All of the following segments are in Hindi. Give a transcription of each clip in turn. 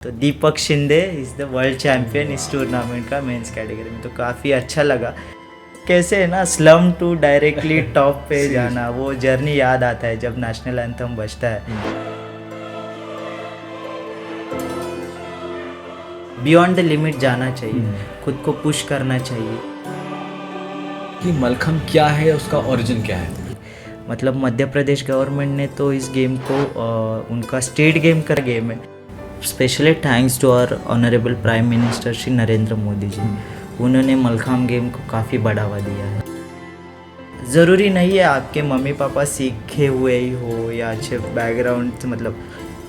तो Deepak Shinde is the world champion इस टूर्नामेंट का मेंस कैटेगरी में। तो काफ़ी अच्छा लगा कैसे है ना, स्लम टू डायरेक्टली टॉप पे जाना, वो जर्नी याद आता है जब नेशनल एंथम बजता है। बियॉन्ड द लिमिट जाना चाहिए, खुद को पुश करना चाहिए। कि मलखम क्या है, उसका ओरिजिन क्या है? मतलब मध्य प्रदेश गवर्नमेंट ने तो इस गेम को उनका स्टेट गेम का गेम है। Specially thanks to our honourable prime minister Shri Narendra Modi ji, उन्होंने मलखाम गेम को काफ़ी बढ़ावा दिया है। ज़रूरी नहीं है आपके मम्मी पापा सीखे हुए ही हो या अच्छे बैकग्राउंड से, मतलब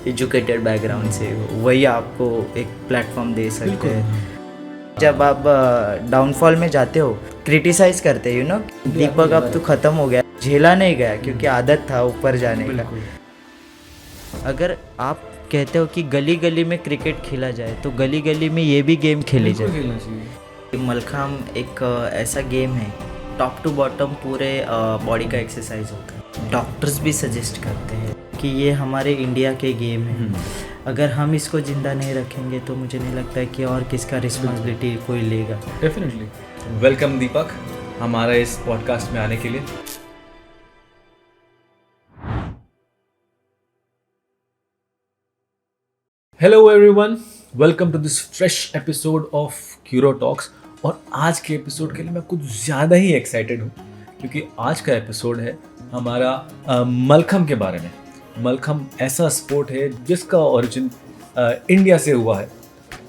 एजुकेटेड बैकग्राउंड से हो, वही आपको एक प्लेटफॉर्म दे सकते हैं। जब आप डाउनफॉल में जाते हो, क्रिटिसाइज करते हो दीपक अब तो ख़त्म हो गया, झेला नहीं गया क्योंकि आदत था ऊपर जाने का। अगर आप कहते हो कि गली गली में क्रिकेट खेला जाए, तो गली गली में ये भी गेम खेले जाए। मलखाम एक ऐसा गेम है, टॉप टू बॉटम पूरे बॉडी का एक्सरसाइज होता है। डॉक्टर्स भी सजेस्ट करते हैं कि ये हमारे इंडिया के गेम है, अगर हम इसको ज़िंदा नहीं रखेंगे तो मुझे नहीं लगता है कि और किसका रिस्पॉन्सिबिलिटी कोई लेगा। डेफिनेटली। वेलकम दीपक हमारा इस पॉडकास्ट में आने के लिए। Hello everyone, welcome to this fresh episode of Curo Talks. और आज के एपिसोड के लिए मैं कुछ ज़्यादा ही एक्साइटेड हूँ क्योंकि आज का एपिसोड है हमारा मलखम के बारे में। मलखम ऐसा स्पोर्ट है जिसका ओरिजिन इंडिया से हुआ है,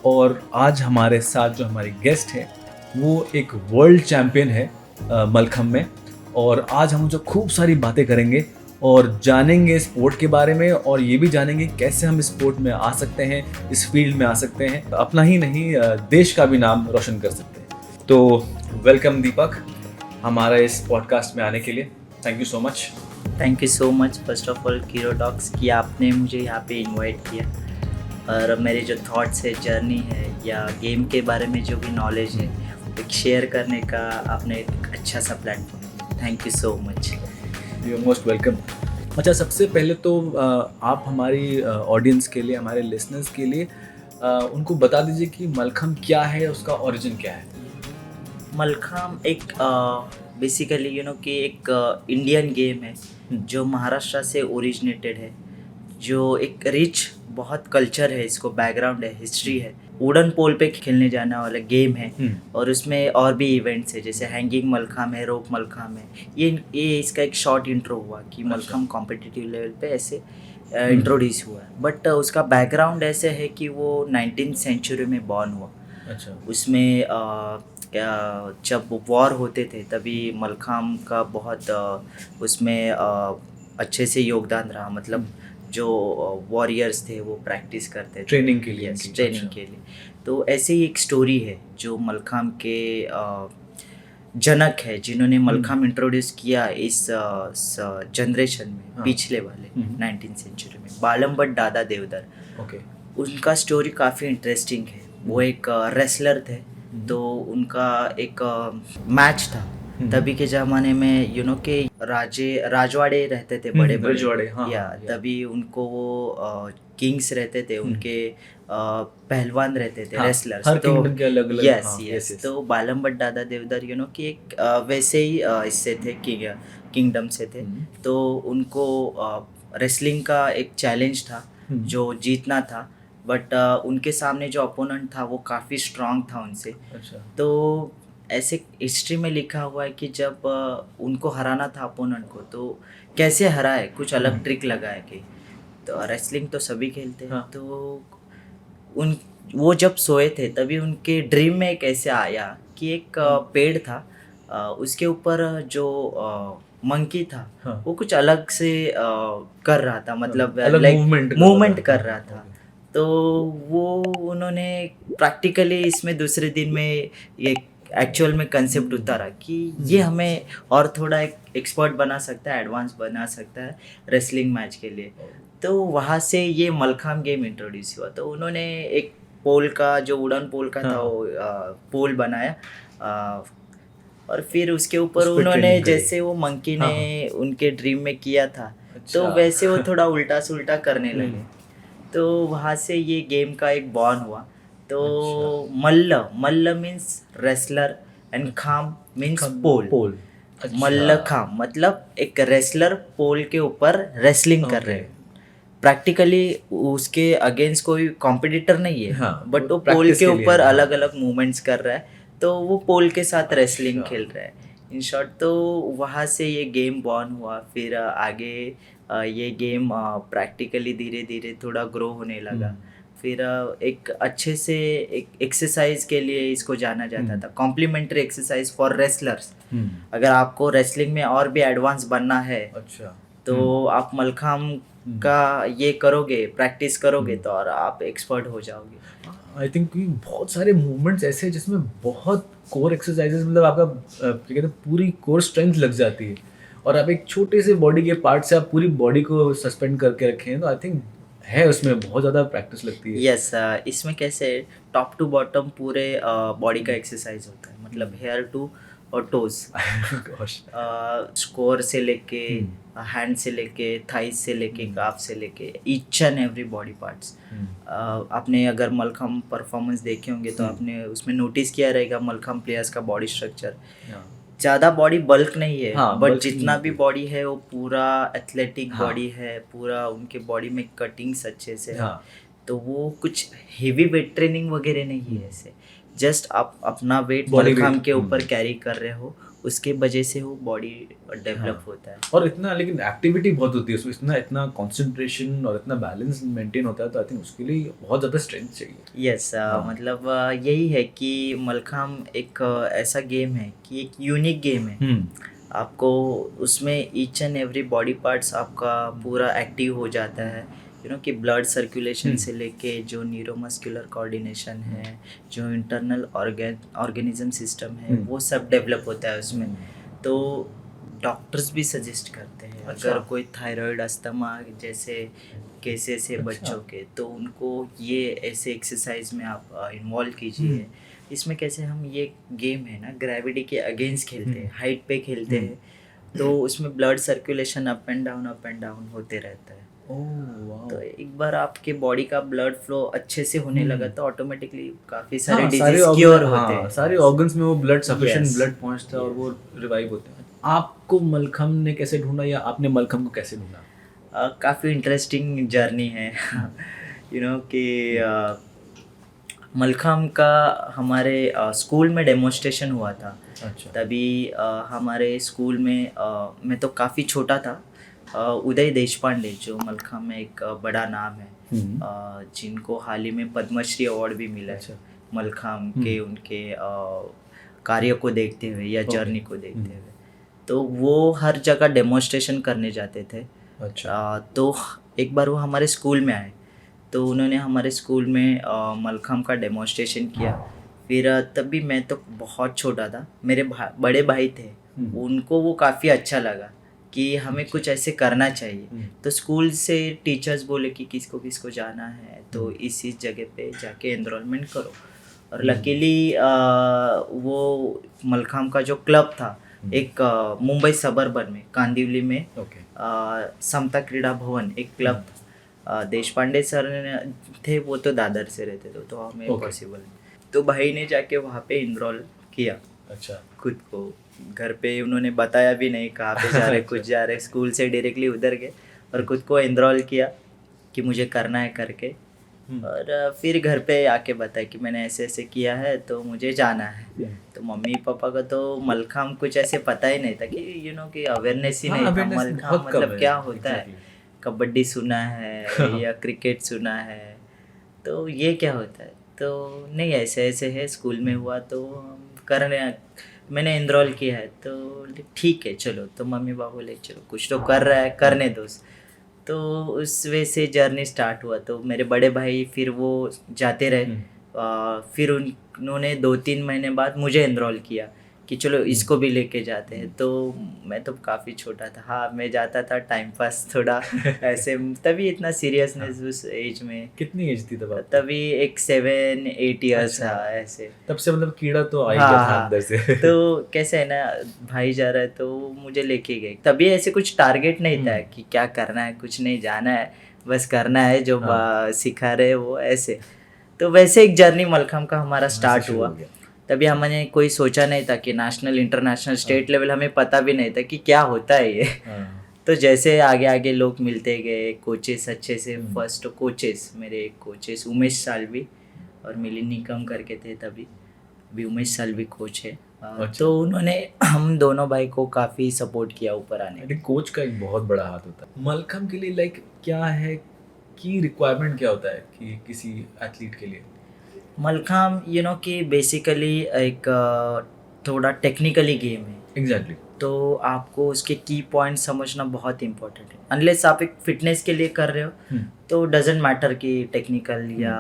और आज हमारे साथ जो हमारे गेस्ट हैं वो एक वर्ल्ड चैम्पियन है मलखम में। और आज हम जो खूब सारी बातें करेंगे और जानेंगे स्पोर्ट के बारे में, और ये भी जानेंगे कैसे हम स्पोर्ट में आ सकते हैं, इस फील्ड में आ सकते हैं, अपना ही नहीं देश का भी नाम रोशन कर सकते हैं। तो वेलकम दीपक हमारा इस पॉडकास्ट में आने के लिए। Thank you so much. Thank you so much first of all Curo Talks कि आपने मुझे यहाँ पे इनवाइट किया, और मेरे जो थॉट्स है, जर्नी है या गेम के बारे में जो भी नॉलेज है, एक शेयर करने का आपने एक अच्छा सा platform. Thank you so much. You are most welcome. अच्छा, सबसे पहले तो आप हमारी ऑडियंस के लिए, हमारे लिसनर्स के लिए उनको बता दीजिए कि मलखम क्या है, उसका ओरिजिन क्या है। मलखाम एक बेसिकली कि एक इंडियन गेम है जो महाराष्ट्र से ओरिजिनेटेड है, जो एक रिच बहुत कल्चर है, इसको बैकग्राउंड है, हिस्ट्री है। वुडन पोल पे खेलने जाने वाला गेम है, और उसमें और भी इवेंट्स है जैसे हैंगिंग मलखाम है, रोप मलखाम है। ये इसका एक शॉर्ट इंट्रो हुआ कि मलखाम कॉम्पिटिटिव लेवल पे ऐसे इंट्रोड्यूस हुआ, बट उसका बैकग्राउंड ऐसे है कि वो 19th सेंचुरी में बॉर्न हुआ। अच्छा। उसमें जब वॉर होते थे तभी मलखाम का बहुत उसमें अच्छे से योगदान रहा। मतलब जो वॉरियर्स थे वो प्रैक्टिस करते थे ट्रेनिंग के लिए। ट्रेनिंग के लिए। तो ऐसे ही एक स्टोरी है जो मलखाम के जनक है, जिन्होंने मलखाम इंट्रोड्यूस किया इस जनरेशन में, पिछले वाले 19th सेंचुरी में, बालम भट्ट दादा देवधर। ओके। उनका स्टोरी काफ़ी इंटरेस्टिंग है। वो एक रेसलर थे, तो उनका एक मैच था तभी के ज़माने में, के राजवाड़े रहते थे, बड़े बड़े राजवाड़े, हाँ, या तभी उनको वो किंग्स रहते थे, उनके पहलवान रहते थे, रेसलर्स। हर तो किंगडम के अलग अलग। यस तो बालम भट्ट दादा देवधर कि एक वैसे ही इससे थे, किंगडम से थे। तो उनको रेसलिंग का एक चैलेंज था जो जीतना था, बट उनके सामने जो अपोनेंट था वो काफ़ी स्ट्रांग था उनसे। अच्छा। तो ऐसे हिस्ट्री में लिखा हुआ है कि जब उनको हराना था अपोनेंट को, तो कैसे हराए, कुछ अलग ट्रिक लगाए कि। तो रेसलिंग तो सभी खेलते हैं। तो वो जब सोए थे तभी उनके ड्रीम में एक ऐसे आया कि एक पेड़ था, उसके ऊपर जो मंकी था वो कुछ अलग से कर रहा था, मतलब लाइक मूवमेंट कर रहा था। तो वो उन्होंने प्रैक्टिकली इसमें दूसरे दिन में ये एक्चुअल में कंसेप्ट उतारा कि ये हमें और थोड़ा एक एक्सपर्ट बना सकता है, एडवांस बना सकता है रेसलिंग मैच के लिए। तो वहाँ से ये मलखाम गेम इंट्रोड्यूस हुआ। तो उन्होंने एक पोल का, जो वुडन पोल का था, वो पोल बनाया, और फिर उसके ऊपर उन्होंने जैसे वो मंकी ने उनके ड्रीम में किया था, तो वैसे वो थोड़ा उल्टा सुल्टा करने लगे। तो वहाँ से ये गेम का एक बॉर्न हुआ। तो मल्ल मीन्स रेसलर एंड खाम मीन्स पोल। पोल। मल्लखांब मतलब एक रेसलर पोल के ऊपर रेसलिंग कर रहे हैं। प्रैक्टिकली उसके अगेंस्ट कोई कॉम्पिटिटर नहीं है, हाँ, बट वो पोल practice के के लिए, ऊपर हाँ। अलग अलग मूवमेंट्स कर रहा है, तो वो पोल के साथ रेसलिंग खेल रहा है इन शॉर्ट। तो वहाँ से ये गेम बॉर्न हुआ। फिर आगे ये गेम प्रैक्टिकली धीरे धीरे थोड़ा ग्रो होने लगा। फिर एक अच्छे से एक एक्सरसाइज के लिए इसको जाना जाता था, कॉम्प्लीमेंट्री एक्सरसाइज फॉर रेसलर्स। अगर आपको रेसलिंग में और भी एडवांस बनना है अच्छा, तो आप मलखाम का ये करोगे, प्रैक्टिस करोगे तो और आप एक्सपर्ट हो जाओगे। आई थिंक बहुत सारे मूवमेंट्स ऐसे हैं जिसमें बहुत कोर एक्सरसाइजेस, मतलब आपका क्या कहते हैं पूरी कोर स्ट्रेंथ लग जाती है, और आप एक छोटे से बॉडी के पार्ट से आप पूरी बॉडी को सस्पेंड करके रखे हैं। तो आई थिंक है उसमें बहुत ज़्यादा प्रैक्टिस लगती है। यस, इसमें कैसे टॉप टू बॉटम पूरे बॉडी का एक्सरसाइज होता है, मतलब हेयर टू और टोज, स्कोर से लेके हैंड से लेके थाइस से लेके काफ से लेके each and every body parts. आपने अगर मलखाम परफॉर्मेंस देखे होंगे तो आपने उसमें नोटिस किया रहेगा मलखाम प्लेयर्स का बॉडी स्ट्रक्चर ज़्यादा बॉडी बल्क नहीं है, हाँ, बट bulk जितना नहीं भी बॉडी है वो पूरा एथलेटिक हाँ। बॉडी है, पूरा उनके बॉडी में कटिंग्स अच्छे से है। हाँ। तो वो कुछ हेवी वेट ट्रेनिंग वगैरह नहीं है, ऐसे जस्ट आप अपना वेट Body मलखाम weight, के ऊपर कैरी कर रहे हो, उसके वजह से वो बॉडी डेवलप हाँ। होता है। और इतना लेकिन एक्टिविटी बहुत होती है उसमें, इतना कंसंट्रेशन और इतना बैलेंस मेंटेन होता है, तो आई थिंक उसके लिए बहुत ज़्यादा स्ट्रेंथ चाहिए। यस, मतलब यही है कि मलखाम एक ऐसा गेम है कि एक यूनिक गेम है। आपको उसमें each and every body parts आपका पूरा एक्टिव हो जाता है, कि ब्लड सर्कुलेशन से लेके जो न्यूरोमस्कुलर कोऑर्डिनेशन है, जो इंटरनल ऑर्गेनिज्म सिस्टम है, वो सब डेवलप होता है उसमें। तो डॉक्टर्स भी सजेस्ट करते हैं अगर कोई थायराइड अस्थमा जैसे केसेस है बच्चों के, तो उनको ये ऐसे एक्सरसाइज में आप इन्वॉल्व कीजिए। इसमें कैसे हम ये गेम है ना ग्रेविटी के अगेंस्ट खेलते हैं, हाइट पे खेलते हैं, तो उसमें blood circulation up and down होते रहता है। तो एक बार आपके बॉडी का ब्लड फ्लो अच्छे से होने लगा तो ऑटोमेटिकली काफी सारे डिजीज क्योर होते हैं, सारे ऑर्गन्स में वो ब्लड सफिशिएंट ब्लड पहुंचता है और वो रिवाइव होते हैं। आपको मलखम ने कैसे ढूंढा या आपने मलखम को कैसे ढूंढा? काफ़ी इंटरेस्टिंग जर्नी है। कि मलखाम का हमारे स्कूल में डेमोन्स्ट्रेशन हुआ था। अच्छा। तभी हमारे स्कूल में मैं तो काफ़ी छोटा था, उदय देशपांडे जो मलखाम में एक बड़ा नाम है, जिनको हाल ही में पद्मश्री अवार्ड भी मिला है मलखाम के उनके कार्य को देखते हुए या जर्नी को देखते हुए। तो वो हर जगह डेमोन्स्ट्रेशन करने जाते थे। अच्छा। तो एक बार वो हमारे स्कूल में आए, तो उन्होंने हमारे स्कूल में मलखाम का डेमोन्स्ट्रेशन किया। फिर तभी मैं तो बहुत छोटा था, मेरे बड़े भाई थे, उनको वो काफ़ी अच्छा लगा कि हमें कुछ ऐसे करना चाहिए। तो स्कूल से टीचर्स बोले कि किसको किसको जाना है तो इस जगह पे जाके एनरोलमेंट करो। और लकीली वो मलखाम का जो क्लब था एक मुंबई सबर्बन में कांदिवली में समता क्रीड़ा भवन एक क्लब था। देशपांडे सर थे, वो तो दादर से रहते थे, तो हमें पॉसिबल नहीं। तो भाई ने जाके वहाँ पे इनरोल किया। अच्छा। खुद को घर पे उन्होंने बताया भी नहीं कहाँ पे जा रहे कुछ जा रहे, स्कूल से डायरेक्टली उधर गए और खुद को इनरोल किया कि मुझे करना है करके। और फिर घर पे आके बताया कि मैंने ऐसे ऐसे किया है तो मुझे जाना है। तो मम्मी पापा को तो मलखाम कुछ ऐसे पता ही नहीं था कि कि अवेयरनेस ही नहीं था मलखाम मतलब क्या होता है। कबड्डी सुना है या क्रिकेट सुना है, तो ये क्या होता है, तो नहीं ऐसे ऐसे है, स्कूल में हुआ तो करने मैंने इनरोल किया है। तो ठीक है चलो, तो मम्मी पापा बोले चलो कुछ तो कर रहा है करने दो। तो उस वे से जर्नी स्टार्ट हुआ। तो मेरे बड़े भाई फिर वो जाते रहे, फिर उन्होंने 2-3 महीने बाद मुझे एनरोल किया कि चलो इसको भी लेके जाते हैं। तो मैं तो काफ़ी छोटा था, हाँ मैं जाता था टाइम पास थोड़ा ऐसे, तभी इतना सीरियसनेस उस एज में। कितनी एज थी तब? तभी एक 7-8 ईयर्स था ऐसे। तब से मतलब कीड़ा तो आ गया था अंदर से। तो कैसे है ना, भाई जा रहा है तो मुझे लेके गए। तभी ऐसे कुछ टारगेट नहीं था कि क्या करना है, कुछ नहीं, जाना है बस करना है जो हाँ। सिखा रहे वो ऐसे। तो वैसे एक जर्नी मलखम्ब का हमारा स्टार्ट शुरू हुआ। हो गया। तभी हमने कोई सोचा नहीं था कि नेशनल इंटरनेशनल स्टेट लेवल, हमें पता भी नहीं था कि क्या होता है ये। हाँ। तो जैसे आगे आगे लोग मिलते गए, कोचेस अच्छे से, हम्म। फर्स्ट कोचेस मेरे एक कोचेस उमेश साल्वी और मिलिंद निकम करके थे तभी, अभी उमेश साल्वी कोच है। अच्छा। तो उन्होंने हम दोनों भाई को काफ़ी सपोर्ट किया ऊपर आने आई में। थिंक कोच का एक बहुत बड़ा हाथ होता है मलखम्ब के लिए। लाइक क्या है कि रिक्वायरमेंट क्या होता है कि किसी एथलीट के लिए? मलखम्ब कि बेसिकली एक थोड़ा टेक्निकली गेम है। एग्जैक्टली। तो आपको उसके की पॉइंट समझना बहुत इंपॉर्टेंट है। अनलेस आप एक फिटनेस के लिए कर रहे हो तो डजेंट मैटर कि टेक्निकल या,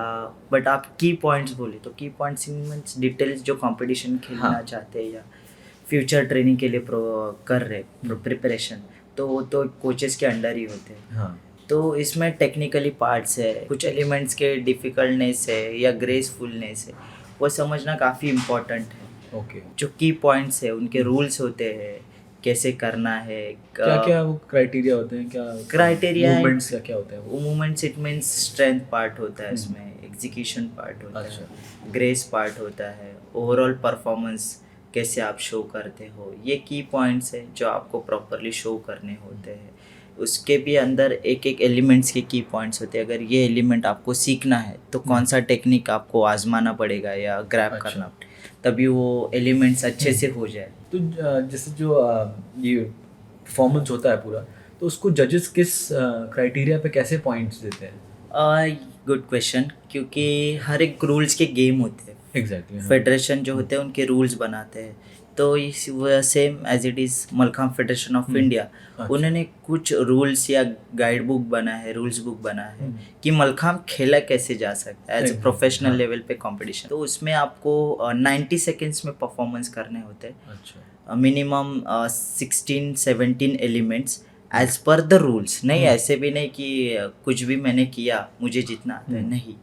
बट आप की पॉइंट्स बोले तो की पॉइंट्स मीन्स डिटेल्स जो कंपटीशन खेलना हाँ। चाहते हैं या फ्यूचर ट्रेनिंग के लिए कर रहे प्रिपरेशन, तो वो तो कोचेस के अंडर ही होते हैं। हाँ। तो इसमें टेक्निकली पार्ट्स है, कुछ एलिमेंट्स के डिफ़िकल्टनेस है या ग्रेसफुलनेस है, वो समझना काफ़ी इम्पोर्टेंट है। ओके। जो की पॉइंट्स है उनके रूल्स होते हैं, कैसे करना है, क्या क्या वो क्राइटेरिया होते हैं? क्या क्राइटेरिया है, मूवमेंट्स क्या क्या होते हैं वो? Movements it means strength part होता है इसमें, एग्जीक्यूशन पार्ट होता अच्छा। है, ग्रेस पार्ट होता है, ओवरऑल परफॉर्मेंस कैसे आप शो करते हो, ये की पॉइंट्स है जो आपको प्रॉपरली शो करने होते हैं। उसके भी अंदर एक एक एलिमेंट्स के की पॉइंट्स होते हैं। अगर ये एलिमेंट आपको सीखना है तो कौन सा टेक्निक आपको आजमाना पड़ेगा या ग्रैब अच्छा। करना पड़ेगा, तभी वो एलिमेंट्स अच्छे से हो जाए। तो जैसे जो ये परफॉर्मेंस होता है पूरा, तो उसको जजेस किस क्राइटेरिया पे कैसे पॉइंट्स देते हैं? गुड क्वेश्चन, क्योंकि हर एक रूल्स के गेम होते हैं। एग्जैक्टली। फेडरेशन जो होते हैं उनके रूल्स बनाते हैं। तो इस same as it is Mallakhamb federation of India, उन्होंने कुछ रूल्स या गाइड बुक बना है, रूल्स बुक बना है कि मलखम्ब खेला कैसे जा सकता है एज ए प्रोफेशनल लेवल पे कंपटीशन। तो उसमें आपको 90 सेकेंड्स में परफॉर्मेंस करने होते हैं। अच्छा। Minimum 16-17 elements as per the rules. नहीं ऐसे भी नहीं कि कुछ भी मैंने किया मुझे जितना आता है, नहीं,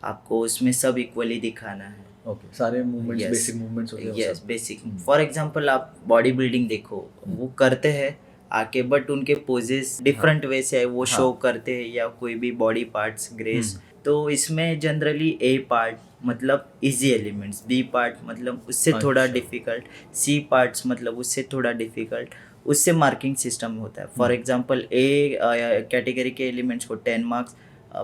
आपको उसमें सब इक्वली दिखाना है। ओके। सारे मूवमेंट्स, Yes. बेसिक मूवमेंट्स होते हैं वो यस सब? बेसिक। फॉर एग्जांपल आप बॉडी बिल्डिंग देखो, वो करते हैं आके, बट उनके पोजेस डिफरेंट वे से है, वो शो करते हैं या कोई भी बॉडी पार्ट्स ग्रेस। तो इसमें जनरली ए पार्ट मतलब इजी एलिमेंट्स, बी पार्ट मतलब उससे थोड़ा डिफिकल्ट, सी पार्ट्स मतलब उससे थोड़ा डिफिकल्ट, उससे मार्किंग सिस्टम होता है। फॉर एग्जांपल ए कैटेगरी के एलिमेंट्स को 10 मार्क्स,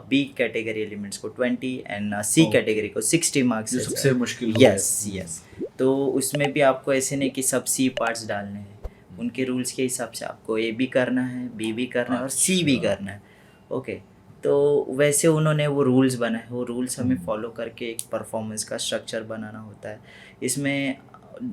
बी कैटेगरी एलिमेंट्स को 20 एंड सी कैटेगरी को 60 मार्क्स। जो सबसे मुश्किल हो यस। तो उसमें भी आपको ऐसे नहीं कि सब सी पार्ट्स डालने हैं, उनके रूल्स के हिसाब से आपको ए भी करना है, बी भी करना है और सी भी करना है। ओके, तो वैसे उन्होंने वो रूल्स बनाए, वो रूल्स हमें फॉलो करके एक परफॉर्मेंस का स्ट्रक्चर बनाना होता है। इसमें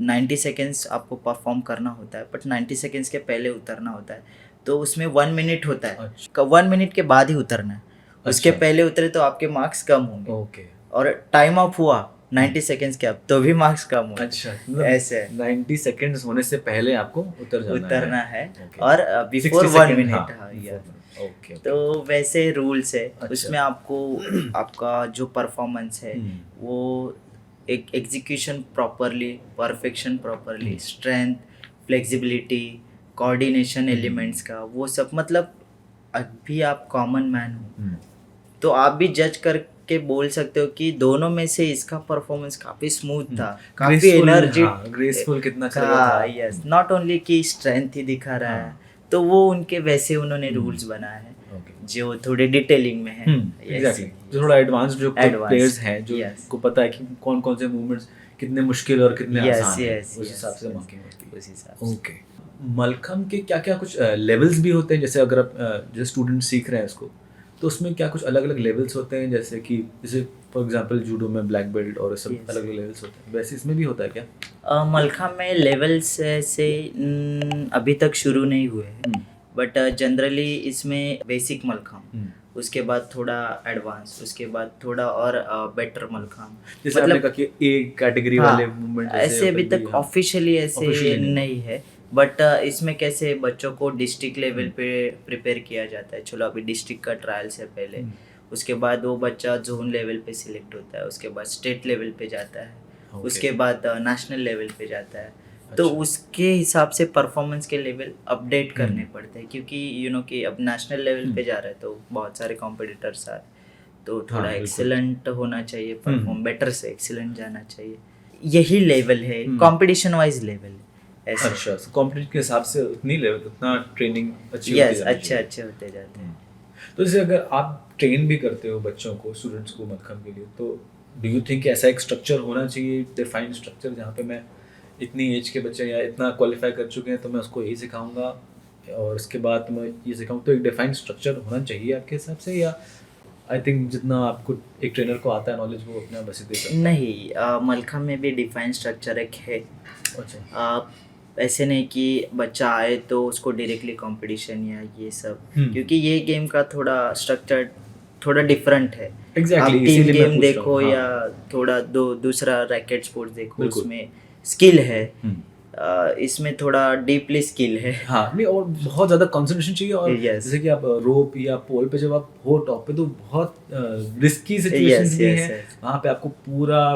90 सेकेंड्स आपको परफॉर्म करना होता है, बट 90 सेकेंड्स के पहले उतरना होता है। तो उसमें 1 मिनट होता है, 1 मिनट के बाद ही उतरना है। उसके पहले उतरे तो आपके मार्क्स कम होंगे। ओके। और टाइम अप हुआ 90 सेकेंड्स के अब तो भी मार्क्स कम होंगे। अच्छा, ऐसे 90 सेकंड्स होने से पहले आपको उतरना है। और बिफोर 1 मिनट। ओके। तो वैसे रूल्स है। उसमें आपको आपका जो परफॉर्मेंस है वो एक execution properly, perfection properly, strength, flexibility, coordination elements का, वो सब मतलब अभी आप कॉमन मैन हो तो आप भी जज करके बोल सकते हो कि दोनों में से इसका परफॉर्मेंस काफ़ी स्मूथ था, काफ़ी एनर्जी, ग्रेसफुल कितना चल रहा था। यस, नॉट ओनली कि स्ट्रेंथ ही दिखा रहा है। तो वो उनके वैसे उन्होंने रूल्स बनाए हैं जो थोड़े डिटेलिंग में है। एग्जैक्टली, जो थोड़ा एडवांस्ड जो प्लेयर्स हैं, जो को पता है कि कौन कौन से मूवमेंट्स कितने मुश्किल और कितने आसान हैं, उस हिसाब से मार्किंग होती है। उस हिसाब से। ओके। मलखम्ब के क्या क्या कुछ लेवल्स भी होते हैं? जैसे अगर आप जैसे स्टूडेंट सीख रहे हैं इसको, तो उसमें क्या कुछ अलग अलग लेवल्स होते हैं? जैसे कि जैसे फॉर एग्जांपल जूडो में ब्लैक बेल्ट और सब अलग अलग लेवल्स होते हैं, वैसे इसमें भी होता है क्या? मलखम्ब में लेवल्स से अभी तक शुरू नहीं हुए हैं, बट जनरली इसमें बेसिक मलखम्ब, उसके बाद थोड़ा एडवांस, उसके बाद थोड़ा और बेटर मलखम्ब। जैसे आपने कहा कि ए कैटेगरी वाले मूवमेंट ऐसे अभी तक ऑफिशियली ऐसे नहीं है, बट इसमें कैसे बच्चों को डिस्ट्रिक्ट लेवल पे प्रिपेयर किया जाता है। चलो अभी डिस्ट्रिक्ट का ट्रायल्स है पहले, उसके बाद वो बच्चा जोन लेवल पे सिलेक्ट होता है, उसके बाद स्टेट लेवल पे जाता है, उसके बाद नेशनल लेवल पे जाता है, तो अच्छा। उसके हिसाब से परफॉर्मेंस के लेवल अपडेट करने पड़ते हैं, क्योंकि कि अब नेशनल लेवल पे जा रहा है तो बहुत सारे कॉम्पिटिटर्स आ रहे हैं, तो हाँ, थोड़ा बिल्कुल। एक्सेलेंट होना चाहिए, परफॉर्म बेटर से एक्सेलेंट जाना चाहिए। यही लेवल है, कंपटीशन वाइज लेवल है ऐसे। अच्छा, कंपटीशन के हिसाब से उतनी लेवल उतना ट्रेनिंग अच्छी होती यस, जानी अच्छे चाहिए। अच्छे होते जाते हैं। तो जैसे अगर आप ट्रेन भी करते हो बच्चों को, स्टूडेंट्स को मलखम्ब के लिए, तो डू यू थिंक ऐसा एक स्ट्रक्चर होना चाहिए, डिफाइंड स्ट्रक्चर, जहाँ पे मैं इतनी एज के बच्चे या इतना क्वालिफाई कर चुके हैं तो मैं उसको यही सिखाऊंगा और उसके बाद मैं ये सिखाऊँ, तो एक डिफाइंड स्ट्रक्चर होना चाहिए आपके हिसाब से, या आई थिंक जितना आपको एक ट्रेनर को आता है नॉलेज वो अपना बस ही दे सकता है? नहीं, मलखम्ब में भी डिफाइन स्ट्रक्चर एक है। अच्छा। ऐसे नहीं कि बच्चा आए तो उसको डायरेक्टली कंपटीशन या ये सब, हम्म। क्योंकि ये गेम का थोड़ा स्ट्रक्चर थोड़ा डिफरेंट है। Exactly, आप टीम इसीलिए मैं गेम पूछ रहा हूँ, देखो हाँ। या थोड़ा दूसरा रैकेट स्पोर्ट्स देखो, बिल्कुल। उसमें स्किल है। हम्म। इसमें थोड़ा डीपली स्किल है। हाँ, नहीं, और बहुत ज़्यादा कंसंट्रेशन चाहिए, और Yes. जैसे कि आप रोप या पोल पे जब आप हो टॉप पे, तो बहुत रिस्की सिचुएशंस Yes, भी yes, हैं, yes. वहाँ पे आपको पूरा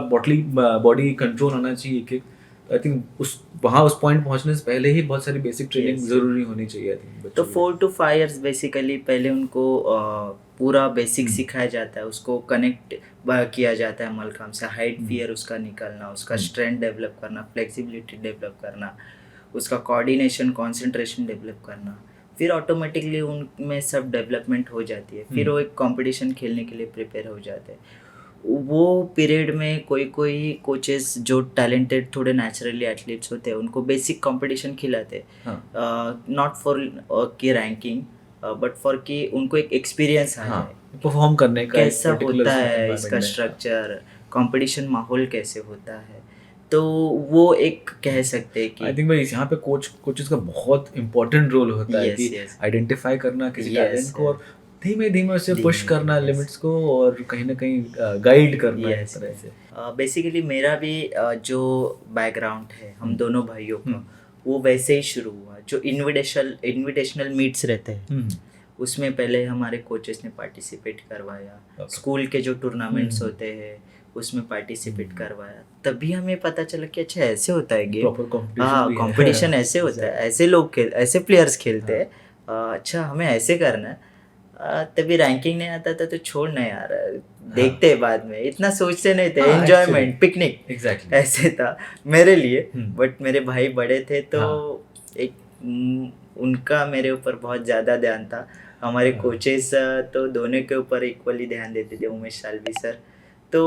बॉडी कंट्रोल आना चाहिए कि आई थिंक उस पॉइंट पहुँचने से पहले ही बहुत सारी बेसिक ट्रेनिंग Yes. ज़रूरी होनी चाहिए आई थिंक तो बच्चों के 4 to 5 इयर्स बेसिकली पहले उनको पूरा बेसिक सिखाया जाता है, उसको कनेक्ट किया जाता है मलखम्ब से। हाइट फियर उसका निकालना, उसका स्ट्रेंथ डेवलप करना, फ्लेक्सिबिलिटी डेवलप करना, उसका कोऑर्डिनेशन कंसंट्रेशन डेवलप करना, फिर ऑटोमेटिकली उनमें सब डेवलपमेंट हो जाती है। फिर वो एक कंपटीशन खेलने के लिए प्रिपेयर हो जाते हैं। वो पीरियड में कोई कोई कोचेस जो टैलेंटेड थोड़े नेचुरली एथलीट्स होते हैं उनको बेसिक कंपटीशन खिलाते हैं, नॉट फॉर की रैंकिंग बट फॉर कि उनको एक एक्सपीरियंस आ जाए, परफॉर्म करने का एक कैसा particular होता है environment इसका में। स्ट्रक्चर, कंपटीशन माहौल कैसे होता है। तो वो एक कह सकते हैं आई कि थिंक भाई यहाँ पे कोचेस का बहुत इंपॉर्टेंट रोल होता है Yes, कि yes. आइडेंटिफाई करना किसी Yes, टैलेंट को, yes. और धीमे धीमे उसे पुश धीमे करना धीमे, yes. लिमिट्स को, और कहीं ना कहीं गाइड करना एक यस। तरह से। बेसिकली मेरा भी जो बैकग्राउंड है हम दोनों भाइयों का, वो वैसे ही शुरू हुआ। जो इनविटेशनल मीट्स रहते हैं उसमें पहले हमारे कोचेस ने पार्टिसिपेट करवाया। स्कूल के जो टूर्नामेंट्स होते हैं उसमें पार्टिसिपेट करवाया, तभी हमें पता चला कि अच्छा ऐसे होता है गेम। Proper competition हाँ, भी है। कंपटीशन ऐसे होता है, ऐसे लोग ऐसे प्लेयर्स खेलते हैं। अच्छा, हमें ऐसे करना है। तभी रैंकिंग नहीं आता था तो छोड़ नहीं यार, देखते हैं बाद में, इतना सोचते नहीं थे। हाँ, एंजॉयमेंट, actually. Picnic, Exactly. ऐसे था मेरे लिए। बट मेरे भाई बड़े थे तो एक उनका मेरे ऊपर बहुत ज़्यादा ध्यान था। हमारे कोचेस तो दोनों के ऊपर इक्वली ध्यान देते थे, उमेश सालवी सर। तो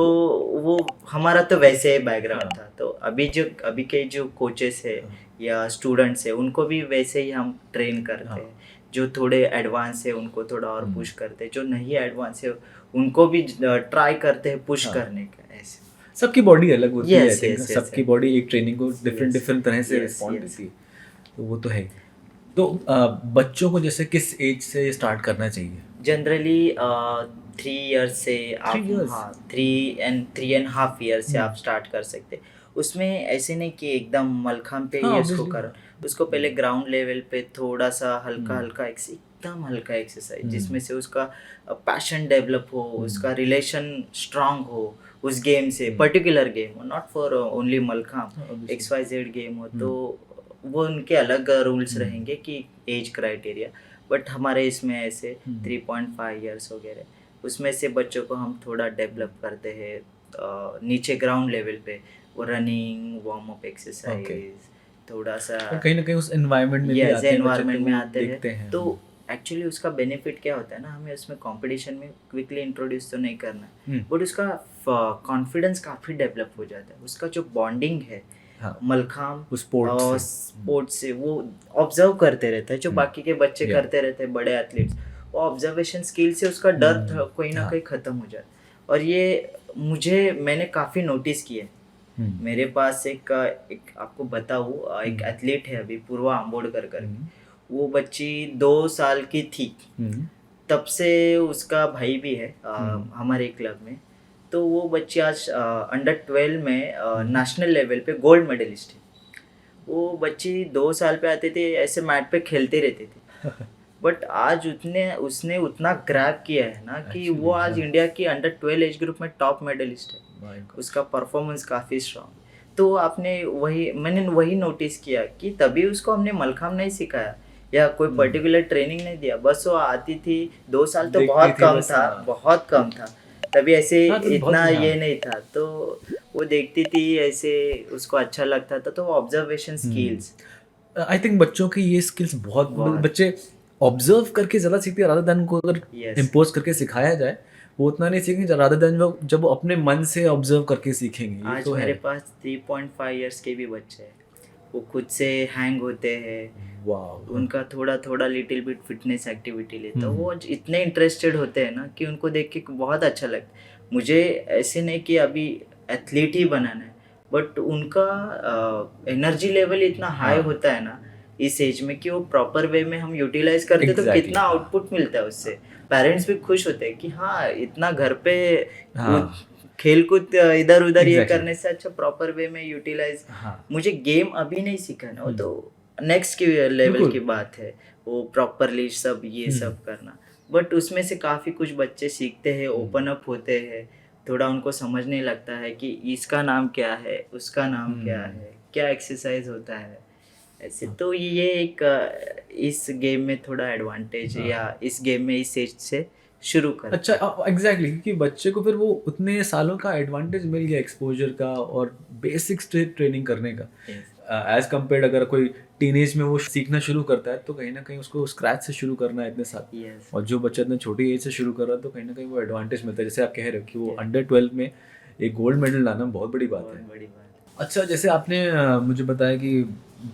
वो हमारा तो वैसे ही बैकग्राउंड था। तो अभी के जो कोचेस है या स्टूडेंट्स है उनको भी वैसे ही हम ट्रेन करते हैं। जो थोड़े एडवांस है उनको थोड़ा और पुश करते हैं, जो नहीं एडवांस है उनको भी ट्राई करते हैं पुश करने का। ऐसे सबकी बॉडी अलग होती है, Yes, I think yes, yes, सबकी yes. बॉडी एक ट्रेनिंग को डिफरेंट Yes. तरह से Yes, रिस्पॉन्ड yes. देती है, तो वो तो है। तो बच्चों को जैसे किस एज से स्टार्ट करना चाहिए? जनरली 3 ईयर्स से आप 3 years? हाँ 3.5 ईयर से आप स्टार्ट कर सकते। उसमें ऐसे नहीं कि एकदम मलखम्ब पे हाँ, ही उसको obviously. कर, उसको पहले ग्राउंड लेवल पे थोड़ा सा हल्का एकदम हल्का एक्सरसाइज, जिसमें से उसका पैशन डेवलप हो, उसका रिलेशन स्ट्रांग हो उस गेम से, पर्टिकुलर गेम हो, not for only mallakhamb, XYZ game हो। तो वो उनके अलग रूल्स रहेंगे कि एज क्राइटेरिया। बट हमारे इसमें ऐसे 3.5 ईयर्स वगैरह, उसमें से बच्चों को हम थोड़ा डेवलप करते हैं नीचे ग्राउंड लेवल पे, वो रनिंग, वार्म अप एक्सरसाइज, थोड़ा सा कहीं ना कहीं उस एनवायरनमेंट में भी यस आते हैं, एनवायरनमेंट बच्चे में तो आते देखते हैं। हैं। तो एक्चुअली उसका बेनिफिट क्या होता है ना, हमें उसमें कंपटीशन में क्विकली इंट्रोड्यूस तो नहीं करना है, बट उसका कॉन्फिडेंस काफ़ी डेवलप हो जाता है। उसका जो बॉन्डिंग है मलखम्ब स्पोर्ट्स से वो ऑब्जर्व करते रहता है, जो बाकी के बच्चे करते रहते हैं, बड़े एथलीट्स, वो ऑब्जर्वेशन स्किल से उसका डर कोई ना कोई ख़त्म हो जाता है। और ये मैंने काफ़ी नोटिस किया है। मेरे पास एक आपको बताऊँ, एक एथलीट है अभी, पूर्वा आंबोडकर करके, वो बच्ची 2 साल की थी, तब से उसका भाई भी है हमारे क्लब में। तो वो बच्ची आज अंडर 12 में नेशनल लेवल पे गोल्ड मेडलिस्ट है। वो बच्ची 2 साल पे आते थे, ऐसे मैट पे खेलते रहते थे, बट आज उसने उतना ग्रैब किया है ना कि वो आज इंडिया की अंडर 12 एज ग्रुप में टॉप मेडलिस्ट है। उसका परफॉर्मेंस काफ़ी स्ट्रांग। तो मैंने वही नोटिस किया कि तभी उसको हमने मलखम नहीं सिखाया या कोई पर्टिकुलर ट्रेनिंग नहीं दिया, बस वो आती थी 2 साल तो देखती बहुत थी कम बस, था, हाँ। बहुत कम था। तभी ऐसे हाँ, तो बहुत इतना हाँ। ये नहीं था, तो वो देखती थी ऐसे, उसको अच्छा लगता था, तो ऑब्जर्वेशन स्किल्स आई थिंक बच्चों की ये स्किल्स बहुत बहुत बच्चे ऑब्जर्व करके ज़्यादा सीखते हैं रादर देन उनको अगर यस। इम्पोज करके सिखाया जाए वो उतना नहीं सीखेंगे रादर देन वो जब वो अपने मन से ऑब्जर्व करके सीखेंगे। ये आज तो मेरे है। पास 3.5 इयर्स के भी बच्चे हैं, वो खुद से हैंग होते हैं, वाह। उनका थोड़ा थोड़ा लिटिल बिट फिटनेस एक्टिविटी लेता है, हम्म। वो इतने इंटरेस्टेड होते हैं ना कि उनको देख के बहुत अच्छा लगता है। मुझे ऐसे नहीं कि अभी एथलीट ही बनाना है, बट उनका एनर्जी लेवल इतना हाई हाँ। होता है ना इस एज में कि वो प्रॉपर वे में हम यूटिलाइज करते तो Exactly, कितना हाँ। आउटपुट मिलता है उससे। पेरेंट्स भी खुश होते हैं कि हाँ, इतना घर पे हाँ। खेल कूद इधर उधर ये Exactly. करने से अच्छा प्रॉपर वे में यूटिलाइज। हाँ। मुझे गेम अभी नहीं सीखना, वो तो नेक्स्ट की लेवल बिल्कुल। की बात है, वो प्रॉपरली सब ये सब करना। बट उसमें से काफ़ी कुछ बच्चे सीखते हैं, ओपन अप होते हैं, थोड़ा उनको समझने लगता है कि इसका नाम क्या है, उसका नाम क्या है, क्या एक्सरसाइज होता है ऐसे। तो ये एक इस गेम में थोड़ा एडवांटेज है, या इस गेम में इस एज से शुरू कर। अच्छा, एग्जैक्टली क्योंकि बच्चे को फिर वो उतने सालों का एडवांटेज मिल गया एक्सपोजर का और बेसिक ट्रेनिंग करने का, एज कम्पेयर्ड अगर कोई टीनेज में वो सीखना शुरू करता है तो कहीं ना कहीं उसको स्क्रैच से शुरू करना है इतने साल। यस। और जो बच्चा इतने छोटी एज से शुरू कर रहा है तो कहीं ना कहीं वो एडवांटेज मिलता है, जैसे आप कह रहे हो कि वो अंडर 12 में एक गोल्ड मेडल लाना बहुत बड़ी बात है। बहुत बड़ी बात। अच्छा, जैसे आपने मुझे बताया कि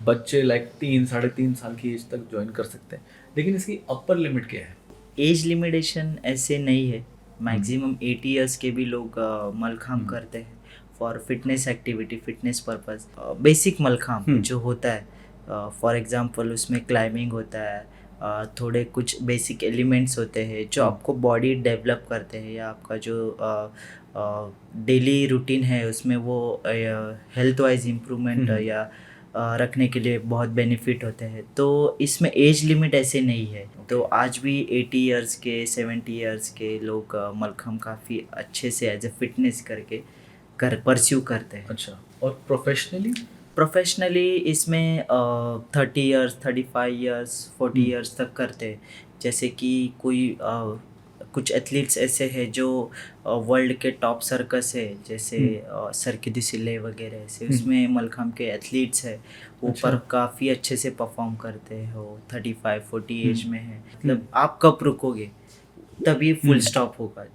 बच्चे लाइक 3-3.5 साल की एज तक ज्वाइन कर सकते हैं, लेकिन इसकी अपर लिमिट क्या है? एज लिमिटेशन ऐसे नहीं है, मैक्सिमम 80 ईयर्स के भी लोग मलखाम करते हैं for fitness activity, fitness purpose. Basic mallakhamb जो होता है, फॉर एग्जांपल उसमें क्लाइंबिंग होता है, थोड़े कुछ बेसिक एलिमेंट्स होते हैं जो आपको बॉडी डेवलप करते हैं, या आपका जो डेली रूटीन है उसमें वो हेल्थ वाइज इम्प्रूवमेंट या रखने के लिए बहुत बेनिफिट होते हैं। तो इसमें एज लिमिट ऐसे नहीं है। तो आज भी 80 इयर्स के, 70 इयर्स के लोग मलखम काफ़ी अच्छे से एज ए फिटनेस करके परस्यू करते हैं। अच्छा, और प्रोफेशनली इसमें 30 इयर्स, 35 इयर्स, 40 इयर्स तक करते हैं। जैसे कि कोई कुछ एथलीट्स ऐसे हैं जो वर्ल्ड के टॉप सर्कस है, जैसे सर्की दु सोलेil वगैरह ऐसे, उसमें मलखम के एथलीट्स है, वो पर काफ़ी अच्छे से परफॉर्म करते हैं, वो 35-40 एज में है। मतलब आप कब रुकोगे, तभी फुल स्टॉप होगा।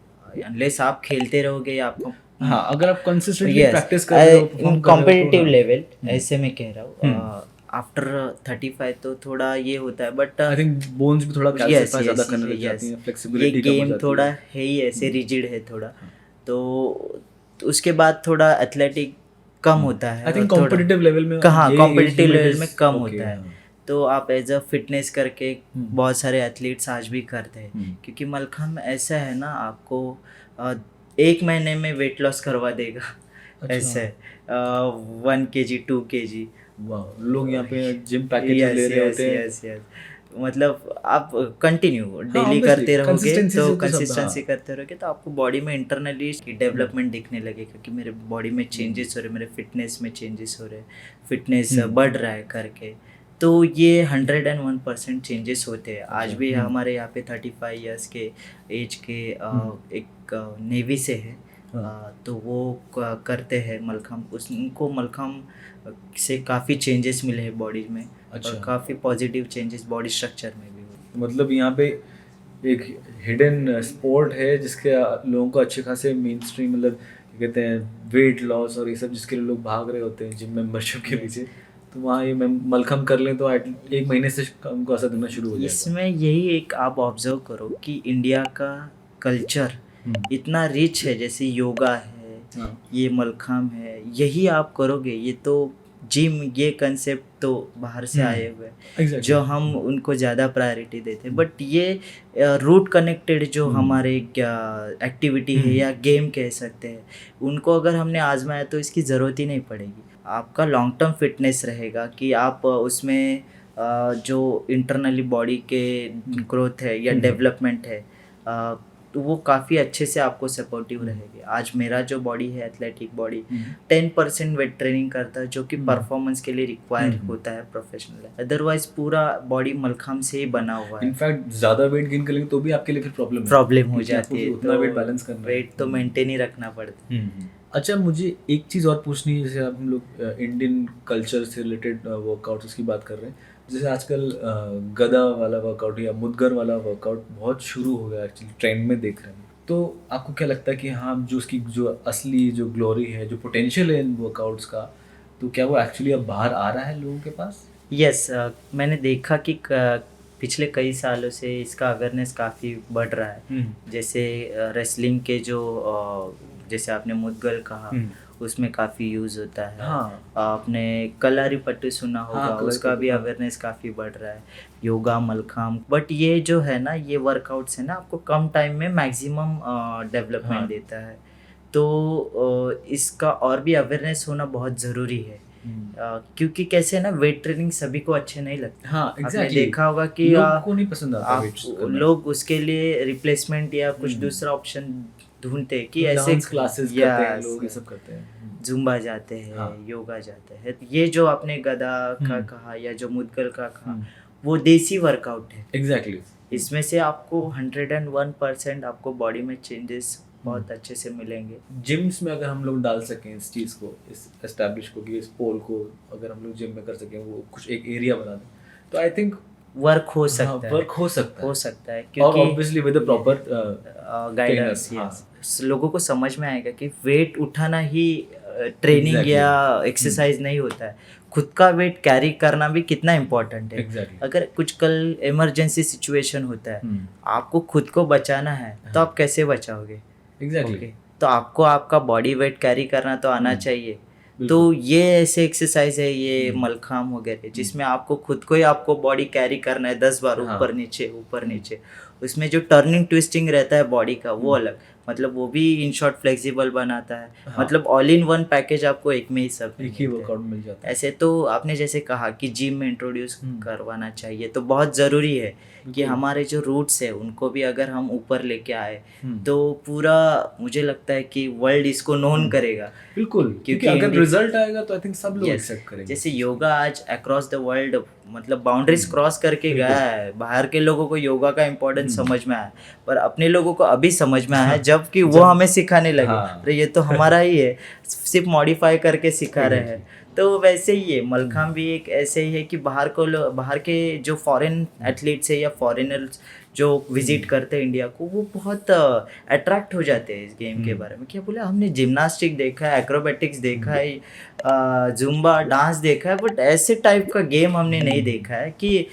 अनलेस आप खेलते रहोगे या आपको हाँ, अगर आप कंसिस्टेंटली प्रैक्टिस कर रहे हो, परफॉर्म कर रहे हो, कॉम्पिटिटिव लेवल ऐसे मैं कह रहा हूँ। आफ्टर 35 तो थोड़ा ये होता है, बट आई थिंक बोन्स भी थोड़ा कैल्सिफाई ज़्यादा करने लग yes, जाती हैं, ये फ्लेक्सिबिलिटी कम हो गेम जाती थोड़ा है। है ही ऐसे रिजिड है थोड़ा, तो उसके बाद थोड़ा एथलेटिक कम होता है। आई थिंक और थोड़ा कॉम्पिटिटिव लेवल में कहाँ ये कॉम्पिटिटिव age limit लेवल में is कम okay, होता है। हाँ। तो आप एज अ फिटनेस करके बहुत सारे एथलीट्स आज भी करते हैं, क्योंकि मलखम ऐसा है ना, आपको 1 महीने में वेट लॉस करवा देगा। ऐसे 1 kg 2 kg। वाह, लोग यहाँ पे जिम पैकेजेस ले रहे होते हैं। यस। मतलब आप कंटिन्यू डेली obviously, करते रहोगे, consistency तो से तो सब, कंसिस्टेंसी हाँ। करते रहोगे तो आपको बॉडी में इंटरनली डेवलपमेंट दिखने लगे, क्योंकि मेरे बॉडी में चेंजेस हो रहे, मेरे फिटनेस में चेंजेस हो रहे, फिटनेस बढ़ रहा है करके। तो ये 101% चेंजेस होते हैं। आज भी हमारे यहाँ पे 35 इयर्स के एज के एक नेवी से है, तो वो करते हैं मलखम। उनको मलखम से काफ़ी चेंजेस मिले हैं बॉडी में। अच्छा। और काफ़ी पॉजिटिव चेंजेस बॉडी स्ट्रक्चर में भी हुए। मतलब यहाँ पे एक हिडन स्पोर्ट है जिसके लोगों को अच्छे खासे मेन स्ट्रीम, मतलब क्या कहते हैं, वेट लॉस और ये सब जिसके लिए लोग भाग रहे होते हैं जिम मेंबरशिप के पीछे, तो वहाँ ये मलखम कर लें तो 1 महीने से उनको असर दिखना शुरू हो जाएगा। इसमें यही एक आप ऑब्जर्व करो कि इंडिया का कल्चर इतना रिच है, जैसे योगा है, ये मलखम है, यही आप करोगे। ये तो जिम, ये कंसेप्ट तो बाहर से आए हुए हैं, जो हम उनको ज़्यादा प्रायोरिटी देते हैं। बट ये रूट कनेक्टेड जो हमारे एक्टिविटी है या गेम कह सकते हैं, उनको अगर हमने आजमाया तो इसकी ज़रूरत ही नहीं पड़ेगी। आपका लॉन्ग टर्म फिटनेस रहेगा कि आप उसमें जो इंटरनली बॉडी के ग्रोथ है या डेवलपमेंट है, तो वो काफ़ी अच्छे से आपको सपोर्टिव रहेगी। आज मेरा जो बॉडी है एथलेटिक बॉडी 10% वेट ट्रेनिंग करता है, जो कि परफॉर्मेंस के लिए रिक्वायर होता है प्रोफेशनल। अदरवाइज पूरा बॉडी मलखम से ही बना हुआ है। इनफैक्ट ज़्यादा वेट गेन करेंगे तो भी आपके लिए फिर प्रॉब्लम हो जाती है, उतना वेट बैलेंस करना है। वेट तो मेंटेन ही रखना पड़ता है। अच्छा, मुझे एक चीज़ और पूछनी है, जैसे हम लोग इंडियन कल्चर से रिलेटेड वर्कआउट्स की बात कर रहे हैं, जैसे आजकल गदा वाला वर्कआउट या मुदगर वाला वर्कआउट बहुत शुरू हो गया, एक्चुअली ट्रेंड में देख रहे हैं। तो आपको क्या लगता है कि हाँ, जो उसकी जो असली जो ग्लोरी है, जो पोटेंशियल है इन वर्कआउट्स का, तो क्या वो एक्चुअली अब बाहर आ रहा है लोगों के पास? यस, मैंने देखा कि पिछले कई सालों से इसका अवेयरनेस काफ़ी बढ़ रहा है। जैसे रेसलिंग के जो जैसे आपने मुदगल कहा, उसमें काफ़ी यूज़ होता है। हाँ। आपने कलारी पट्टी सुना होगा, हाँ, कलारी उसका पट्टी, भी हाँ। अवेयरनेस काफ़ी बढ़ रहा है। योगा, मलखाम, बट ये जो है ना, ये वर्कआउट्स है ना, आपको कम टाइम में मैक्सिमम डेवलपमेंट हाँ। देता है। तो इसका और भी अवेयरनेस होना बहुत ज़रूरी है। क्योंकि कैसे है ना, वेट ट्रेनिंग सभी को अच्छे नहीं लगता। हाँ, आपने एग्जैक्टली। देखा होगा कि लोगों को नहीं पसंद आता आप वेट करना। लोग उसके लिए रिप्लेसमेंट या कुछ दूसरा ऑप्शन ढूंढते हैं कि ऐसे डांस क्लासेस करते हैं लोग, ये सब करते हैं। जुम्बा जाते हैं, हाँ। योगा जाते हैं। ये जो आपने गदा का कहा या जो मुदगल का कहा, वो देसी वर्कआउट है। एग्जैक्टली। इसमें से आपको 101% आपको बॉडी में चेंजेस बहुत अच्छे से मिलेंगे। जिम्स में अगर हम लोग डाल सकें इस चीज़ को, इस एस्टैब्लिश को, कि इस पोल को अगर हम लोग जिम में कर सकें, वो कुछ एक एरिया बना दें, तो आई थिंक वर्क हो सकता है। वर्क हो सकता है, क्योंकि और obviously with the proper guidance. लोगों को समझ में आएगा कि वेट उठाना ही ट्रेनिंग Exactly. या एक्सरसाइज नहीं होता है, खुद का वेट कैरी करना भी कितना इम्पोर्टेंट है। Exactly. अगर कुछ कल इमरजेंसी सिचुएशन होता है, आपको खुद को बचाना है, तो आप कैसे बचाओगे? एग्जैक्टली। Okay. तो आपको आपका बॉडी वेट कैरी करना तो आना चाहिए। तो ये ऐसे एक्सरसाइज है, ये मलखाम वगैरह, जिसमें आपको खुद को ही आपको बॉडी कैरी करना है 10 बार, ऊपर नीचे ऊपर नीचे। उसमें जो टर्निंग ट्विस्टिंग रहता है बॉडी का, वो अलग, मतलब वो भी इन शॉर्ट फ्लेक्सिबल बनाता है। मतलब ऑल इन वन पैकेज आपको एक में ही सब एक ही वर्कआउट मिल जाता है। ऐसे तो आपने जैसे कहा कि जिम में इंट्रोड्यूस करवाना चाहिए, तो बहुत ज़रूरी है कि हमारे जो रूट्स है उनको भी अगर हम ऊपर लेके आए, तो पूरा मुझे लगता है कि वर्ल्ड इसको नोन करेगा। बिल्कुल, क्योंकि अगर रिजल्ट आएगा तो आई थिंक सब लोग एक्सेप्ट करेंगे। जैसे योगा आज अक्रॉस द वर्ल्ड, मतलब बाउंड्रीज क्रॉस करके गया है। बाहर के लोगों को योगा का इम्पोर्टेंस समझ में आया, पर अपने लोगों को अभी समझ में आया है, जबकि वो हमें सिखाने लगे। अरे ये तो हमारा ही है, सिर्फ मॉडिफाई करके सिखा रहे हैं। तो वैसे ही है मलखाम भी एक ऐसे ही है कि बाहर के जो फॉरेन एथलीट्स है या फॉरेनर्स जो विजिट करते हैं इंडिया को, वो बहुत अट्रैक्ट हो जाते हैं इस गेम के बारे में। क्या बोले, हमने जिम्नास्टिक देखा है, एक्रोबेटिक्स देखा है, जुम्बा डांस देखा है, बट ऐसे टाइप का गेम हमने नहीं देखा है कि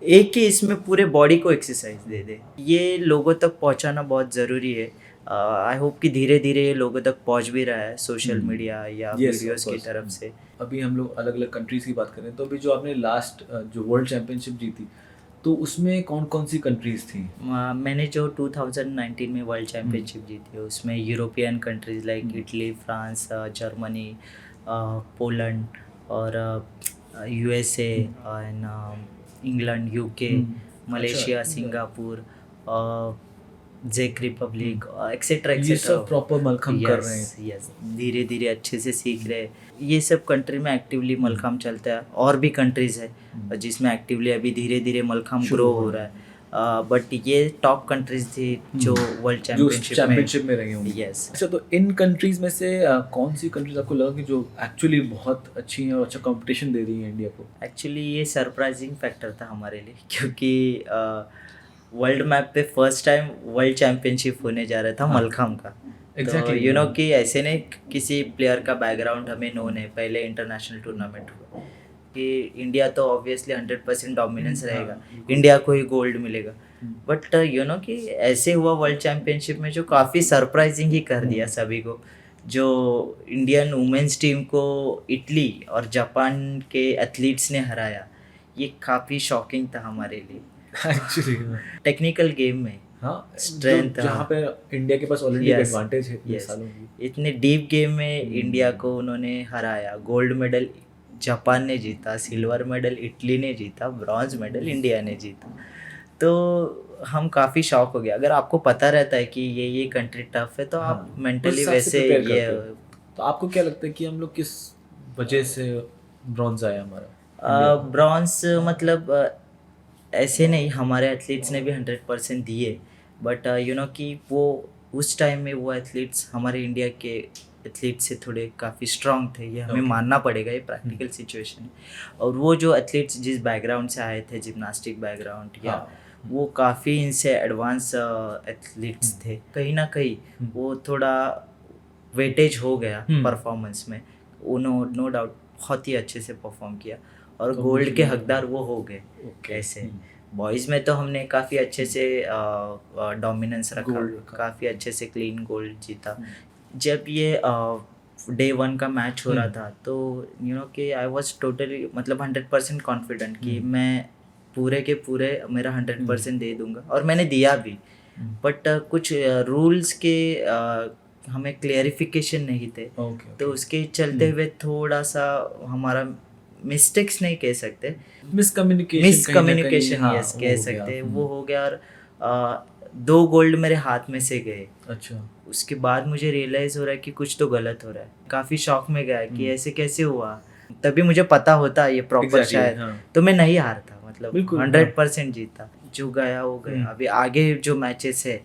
एक ही इसमें पूरे बॉडी को एक्सरसाइज दे दे। ये लोगों तक पहुंचाना बहुत ज़रूरी है। आई होप कि धीरे धीरे ये लोगों तक पहुंच भी रहा है, सोशल मीडिया या वीडियोस की तरफ से। अभी हम लोग अलग अलग कंट्रीज़ की बात करें, तो अभी जो आपने लास्ट जो वर्ल्ड चैम्पियनशिप जीती, तो उसमें कौन कौन सी कंट्रीज़ थी? मैंने जो 2019 में वर्ल्ड चैम्पियनशिप जीती है, उसमें European countries like Italy, France, Germany, Poland और USA and England, UK, Malaysia, Singapore, Jake Republic, etcetera ये एक्सेट्रा। सब प्रॉपर मलखम कर रहे हैं। यस, धीरे धीरे अच्छे से सीख रहे हैं। ये सब कंट्री में एक्टिवली मलखम चलता है। और भी कंट्रीज़ है जिसमें एक्टिवली अभी धीरे धीरे मलखम ग्रो हो रहा है। बट ये टॉप कंट्रीज थी जो वर्ल्ड चैम्पियनशिप में रही होंगी। यस। अच्छा, तो इन कंट्रीज़ में से कौन सी कंट्रीज आपको लगा कि जो एक्चुअली बहुत अच्छी हैं और अच्छा कंपटीशन दे रही हैं इंडिया को? एक्चुअली ये सरप्राइजिंग फैक्टर था हमारे लिए, क्योंकि वर्ल्ड मैप पे फर्स्ट टाइम वर्ल्ड चैम्पियनशिप होने जा रहा था मलखम का। Exactly. यू नो कि ऐसे नहीं किसी प्लेयर का बैकग्राउंड हमें नोन है, पहले इंटरनेशनल टूर्नामेंट हुआ कि इंडिया तो ऑब्वियसली 100% डोमिनेंस रहेगा, इंडिया को ही गोल्ड मिलेगा। बट यू नो कि ऐसे हुआ वर्ल्ड चैम्पियनशिप में, जो काफ़ी सरप्राइजिंग ही कर दिया सभी को। जो इंडियन वुमेंस टीम को इटली और जापान के एथलीट्स ने हराया, ये काफ़ी शॉकिंग था हमारे लिए एक्चुअली। टेक्निकल गेम में स्ट्रेंथ, जहाँ पे इंडिया के पास ऑलरेडी एडवांटेज है इतने सालों की। इतने डीप गेम में इंडिया को उन्होंने हराया। गोल्ड मेडल जापान ने जीता, सिल्वर मेडल इटली ने जीता, ब्रॉन्ज मेडल इंडिया ने जीता। तो हम काफ़ी शॉक हो गए। अगर आपको पता रहता है कि ये कंट्री टफ है तो आप हाँ, मेंटली उस हिसाब से वैसे prepare ये करते हो। तो आपको क्या लगता है कि हम लोग किस वजह से ब्रॉन्ज आया हमारा इंडिया को? ब्रॉन्ज मतलब ऐसे नहीं, हमारे एथलीट्स ने भी 100% दिए, बट यू नो कि वो उस टाइम में वो एथलीट्स हमारे इंडिया के एथलीट से थोड़े काफ़ी स्ट्रांग थे, ये हमें Okay. मानना पड़ेगा, ये प्रैक्टिकल सिचुएशन है। और वो जो एथलीट्स जिस बैकग्राउंड से आए थे, जिम्नास्टिक बैकग्राउंड या हाँ, वो काफ़ी इनसे एडवांस एथलीट्स थे, कहीं ना कहीं वो थोड़ा वेटेज हो गया परफॉर्मेंस में। उन्होंने नो डाउट बहुत ही अच्छे से परफॉर्म किया और गोल्ड के हकदार वो हो गए। ऐसे बॉयज़ में तो हमने काफ़ी अच्छे से डोमिनेंस रखा, Gold रखा। काफ़ी अच्छे से क्लीन गोल्ड जीता। जब ये डे 1 का मैच हो रहा था तो यू नो कि आई वाज टोटली मतलब 100% कॉन्फिडेंट कि मैं पूरे के पूरे मेरा 100% दे दूंगा, और मैंने दिया भी। बट कुछ रूल्स के हमें क्लियरिफिकेशन नहीं थे, तो उसके चलते हुए थोड़ा सा हमारा मिस्टेक्स नहीं कह सकते, मिसकम्युनिकेशन यस कह सकते हैं, वो हो गया। और 2 गोल्ड मेरे हाथ में से गए। अच्छा, उसके बाद मुझे रियलाइज़ हो रहा है कि कुछ तो गलत हो रहा है। काफ़ी शॉक में गया कि ऐसे कैसे हुआ। तभी मुझे पता होता ये प्रॉपर Exactly, शायद हाँ। तो मैं नहीं हारता, मतलब बिल्कुल, 100% जीता। जो गया वो गया। अभी आगे जो मैचेस है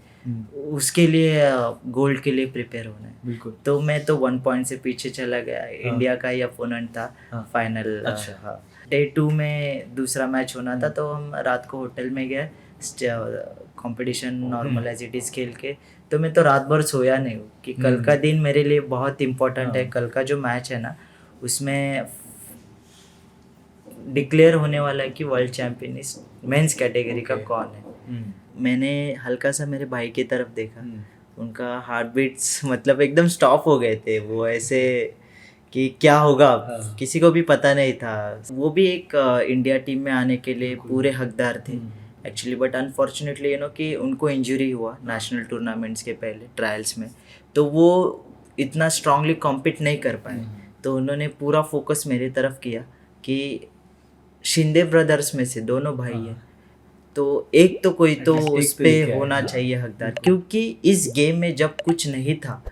उसके लिए गोल्ड के लिए प्रिपेयर होना है। बिल्कुल। तो मैं तो 1 पॉइंट से पीछे चला गया। इंडिया का ही अपोनेंट था फाइनल। अच्छा। हाँ, डे 2 में दूसरा मैच होना था, तो हम रात को होटल में गए, competition normal as it is खेल के। तो मैं तो रात भर सोया नहीं हूँ कि कल का दिन मेरे लिए बहुत इम्पोर्टेंट है। कल का जो मैच है ना, उसमें डिक्लेयर होने वाला है कि वर्ल्ड चैम्पियन इस मेंस कैटेगरी का कौन है। मैंने हल्का सा मेरे भाई की तरफ देखा, उनका हार्ट बीट्स मतलब एकदम स्टॉप हो गए थे। वो ऐसे कि क्या होगा, किसी को भी पता नहीं था। वो भी एक इंडिया टीम में आने के लिए पूरे हकदार थे actually, but unfortunately you know कि उनको इंजरी हुआ नेशनल टूर्नामेंट्स के पहले ट्रायल्स में, तो वो इतना स्ट्रांगली कॉम्पीट नहीं कर पाए। तो उन्होंने पूरा फोकस मेरी तरफ किया कि शिंदे ब्रदर्स में से दोनों भाई हैं, तो एक तो कोई तो उस पे होना चाहिए हकदार, क्योंकि इस गेम में जब कुछ नहीं था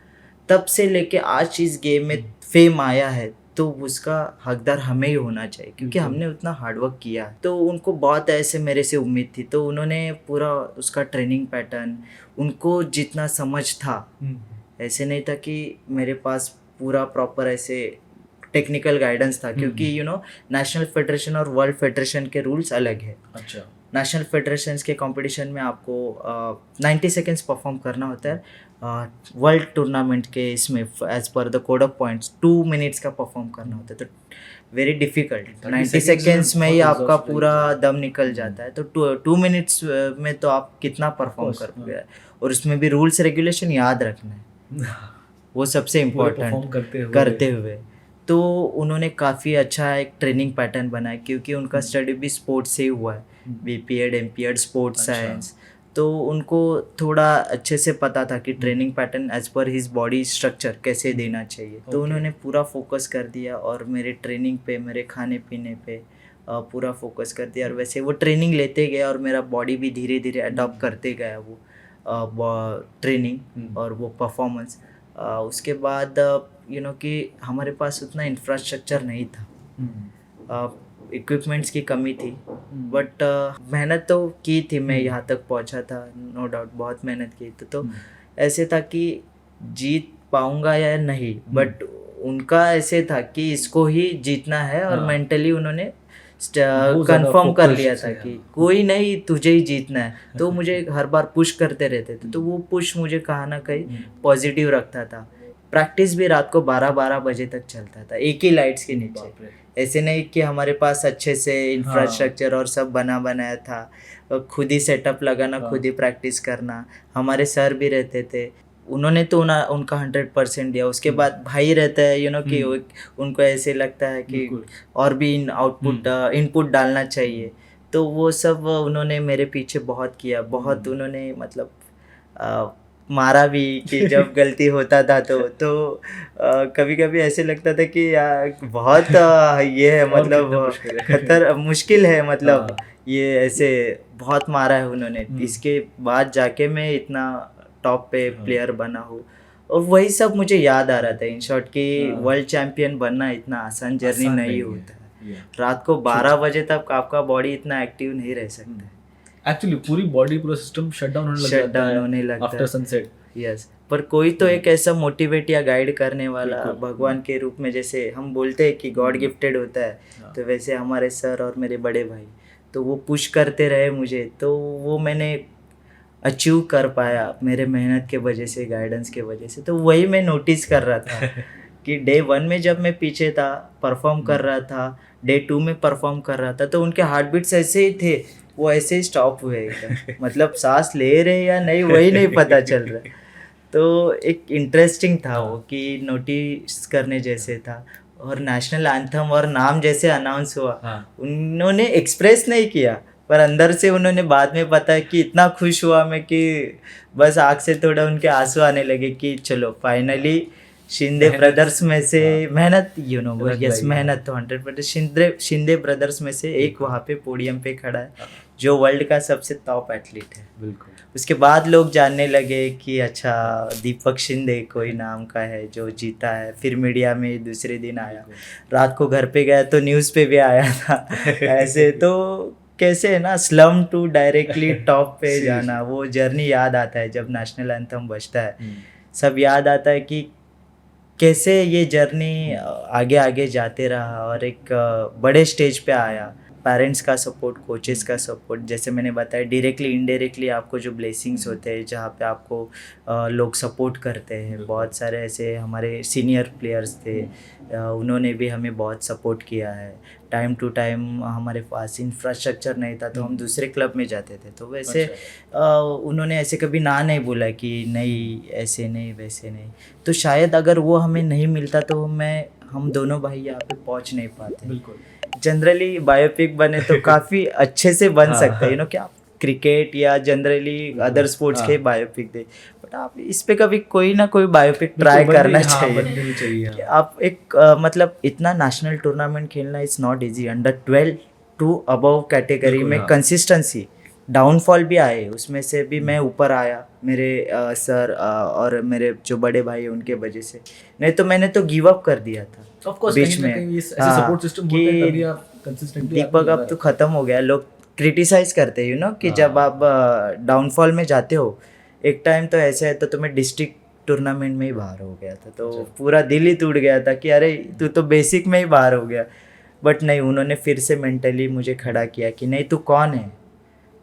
तब से लेके आज इस गेम में फेम आया है, तो उसका हकदार हमें ही होना चाहिए, क्योंकि हमने उतना हार्डवर्क किया। तो उनको बहुत ऐसे मेरे से उम्मीद थी, तो उन्होंने पूरा उसका ट्रेनिंग पैटर्न, उनको जितना समझ था, ऐसे नहीं था कि मेरे पास पूरा प्रॉपर ऐसे टेक्निकल गाइडेंस था, क्योंकि यू नो नेशनल फेडरेशन और वर्ल्ड फेडरेशन के रूल्स अलग है। अच्छा, नेशनल फेडरेशंस के कंपटीशन में आपको 90 सेकेंड्स परफॉर्म करना होता है। वर्ल्ड टूर्नामेंट के इसमें as per the code of points 2 minutes का परफॉर्म करना होता है, तो वेरी डिफ़िकल्ट। 90 सेकेंड्स में ही आपका पूरा दम निकल जाता है, तो 2 मिनट्स में तो आप कितना परफॉर्म कर पाए, और उसमें भी रूल्स रेगुलेशन याद रखना है, वो सबसे इम्पोर्टेंट करते हुए। तो उन्होंने काफ़ी अच्छा एक ट्रेनिंग पैटर्न बनाया, क्योंकि उनका स्टडी भी स्पोर्ट्स से ही हुआ है, बीपीएड एमपीएड स्पोर्ट्स साइंस। तो उनको थोड़ा अच्छे से पता था कि training pattern as per his body structure कैसे देना चाहिए। तो उन्होंने पूरा फोकस कर दिया और मेरे ट्रेनिंग पे, मेरे खाने पीने पे पूरा फोकस कर दिया, और वैसे वो ट्रेनिंग लेते गए और मेरा बॉडी भी धीरे धीरे अडॉप्ट करते गया वो ट्रेनिंग और वो परफॉर्मेंस। उसके बाद यू नो कि हमारे पास उतना इंफ्रास्ट्रक्चर नहीं था, इक्विपमेंट्स की कमी थी, बट मेहनत तो की थी, मैं यहाँ तक पहुँचा था, नो डाउट बहुत मेहनत की थी। तो ऐसे था कि जीत पाऊँगा या नहीं, बट उनका ऐसे था कि इसको ही जीतना है, और मेंटली उन्होंने कंफर्म कर लिया था कि कोई नहीं, तुझे ही जीतना है। तो मुझे हर बार पुश करते रहते थे, तो वो पुश मुझे कहाँ ना कहीं पॉजिटिव रखता था। प्रैक्टिस भी रात को 12-12 बजे तक चलता था, एक ही लाइट्स के नीचे। ऐसे नहीं कि हमारे पास अच्छे से इंफ्रास्ट्रक्चर और सब बना बनाया था, खुद ही सेटअप लगाना, खुद ही प्रैक्टिस करना। हमारे सर भी रहते थे, उन्होंने तो उनका 100% दिया। उसके बाद भाई रहता है यू नो कि उनको ऐसे लगता है कि और भी आउटपुट इनपुट डालना चाहिए, तो वो सब उन्होंने मेरे पीछे बहुत किया, बहुत उन्होंने मतलब मारा भी कि जब गलती होता था तो कभी कभी ऐसे लगता था कि यार बहुत ये है, मतलब मुश्किल है, मतलब ये ऐसे बहुत मारा है उन्होंने, इसके बाद जाके मैं इतना टॉप पे प्लेयर बना हूँ। और वही सब मुझे याद आ रहा था इन शॉर्ट कि वर्ल्ड चैंपियन बनना इतना आसान जर्नी नहीं होता है। रात को 12 बजे तक आपका बॉडी इतना एक्टिव नहीं रह सकता। एक्चुअली पूरी बॉडी पूरा सिस्टम शट डाउन होने लगता है आफ्टर सनसेट। यस, पर कोई तो एक ऐसा मोटिवेट या गाइड करने वाला भगवान के रूप में, जैसे हम बोलते हैं कि गॉड गिफ्टेड होता है, तो वैसे हमारे सर और मेरे बड़े भाई तो वो पुश करते रहे मुझे, तो वो मैंने अचीव कर पाया मेरे मेहनत के वजह से, गाइडेंस के वजह से। तो वही मैं नोटिस कर रहा था कि डे 1 में जब मैं पीछे था परफॉर्म कर रहा था, डे 2 में परफॉर्म कर रहा था, तो उनके हार्ट बीट्स ऐसे ही थे, वो ऐसे ही स्टॉप हुए एकदम। मतलब सांस ले रहे या नहीं वही नहीं पता चल रहा। तो एक इंटरेस्टिंग था वो कि नोटिस करने जैसे था। और नेशनल एंथम और नाम जैसे अनाउंस हुआ, उन्होंने एक्सप्रेस नहीं किया, पर अंदर से उन्होंने बाद में पता कि इतना खुश हुआ मैं कि बस आँख से थोड़ा उनके आंसू आने लगे कि चलो फाइनली शिंदे ब्रदर्स में से मेहनत, यस मेहनत तो 100%। शिंदे ब्रदर्स में से एक वहाँ पे पोडियम पे खड़ा है जो वर्ल्ड का सबसे टॉप एथलीट है। बिल्कुल। उसके बाद लोग जानने लगे कि अच्छा दीपक शिंदे कोई नाम का है जो जीता है। फिर मीडिया में दूसरे दिन आया, रात को घर पे गया तो न्यूज़ पे भी आया था। ऐसे तो कैसे है ना, स्लम टू डायरेक्टली टॉप पे जाना, वो जर्नी याद आता है जब नेशनल एंथम बजता है। सब याद आता है कि कैसे ये जर्नी आगे आगे जाते रहा और एक बड़े स्टेज पे आया। पेरेंट्स का सपोर्ट, कोचेस का सपोर्ट, जैसे मैंने बताया डायरेक्टली इनडायरेक्टली आपको जो ब्लेसिंग्स होते हैं, जहाँ पे आपको लोग सपोर्ट करते हैं। बहुत सारे ऐसे हमारे सीनियर प्लेयर्स थे, उन्होंने भी हमें बहुत सपोर्ट किया है। टाइम टू टाइम हमारे पास इंफ्रास्ट्रक्चर नहीं था तो हम दूसरे क्लब में जाते थे, तो वैसे उन्होंने ऐसे कभी ना नहीं बोला कि नहीं ऐसे नहीं वैसे नहीं। तो शायद अगर वो हमें नहीं मिलता तो हम दोनों भाई यहाँ पे पहुँच नहीं पाते। बिल्कुल। जनरली बायोपिक बने तो काफ़ी अच्छे से बन सकता है, कि आप क्रिकेट या जनरली अदर स्पोर्ट्स के बायोपिक दे, बट आप इस पे कभी कोई ना कोई बायोपिक ट्राई करना चाहिए। कि आप एक मतलब इतना नेशनल टूर्नामेंट खेलना is not easy. Under 12 to above category में कंसिस्टेंसी, डाउनफॉल भी आए, उसमें से भी मैं ऊपर आया मेरे सर और मेरे जो बड़े भाई हैं उनके वजह से। नहीं तो मैंने तो गिव अप कर दिया था बीच में। दीपक अब तो ख़त्म हो गया। लोग क्रिटिसाइज करते हैं कि जब आप डाउनफॉल में जाते हो, एक टाइम तो ऐसा है तो तुम्हें डिस्ट्रिक्ट टूर्नामेंट में ही बाहर हो गया था, तो पूरा दिल ही टूट गया था कि अरे तू तो बेसिक में ही बाहर हो गया। बट नहीं, उन्होंने फिर से मेंटली मुझे खड़ा किया कि नहीं तू कौन है,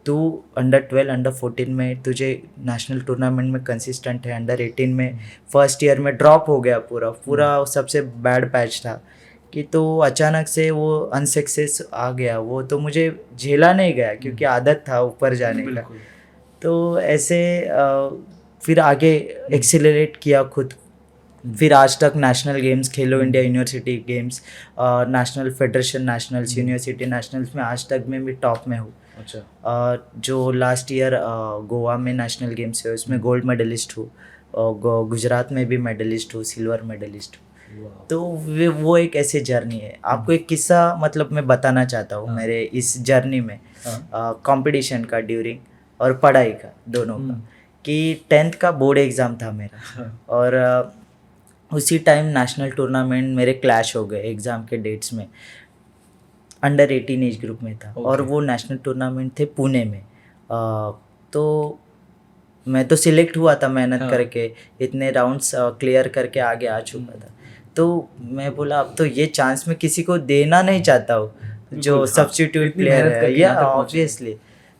तू अंडर 12 अंडर 14 में तुझे नेशनल टूर्नामेंट में कंसिस्टेंट है, अंडर 18 में फर्स्ट ईयर में ड्रॉप हो गया पूरा सबसे बैड पैच था कि तो अचानक से वो अनसक्सेस आ गया। वो तो मुझे झेला नहीं गया क्योंकि आदत था ऊपर जाने का। तो ऐसे फिर आगे एक्सेलरेट किया खुद। फिर आज तक नेशनल गेम्स, खेलो India university games, national federation nationals, university nationals में आज तक मैं भी टॉप में हूँ। अच्छा। जो लास्ट ईयर गोवा में नेशनल गेम्स है उसमें गोल्ड मेडलिस्ट हूँ, गुजरात में भी मेडलिस्ट हूँ, सिल्वर मेडलिस्ट हूँ। तो वो एक ऐसी जर्नी है। आपको एक किस्सा मतलब मैं बताना चाहता हूँ मेरे इस जर्नी में, कंपटीशन का ड्यूरिंग और पढ़ाई का दोनों का, कि 10th का बोर्ड एग्ज़ाम था मेरा और उसी टाइम नेशनल टूर्नामेंट मेरे क्लैश हो गए एग्ज़ाम के डेट्स में। अंडर 18 एज ग्रुप में था और वो नेशनल टूर्नामेंट थे पुणे में। तो मैं तो सिलेक्ट हुआ था मेहनत करके, इतने राउंड्स क्लियर करके आगे आ चुका था। तो मैं बोला अब तो ये चांस मैं किसी को देना नहीं चाहता हूँ जो सब्स्टिट्यूट प्लेयर है, या ऑब्वियसली।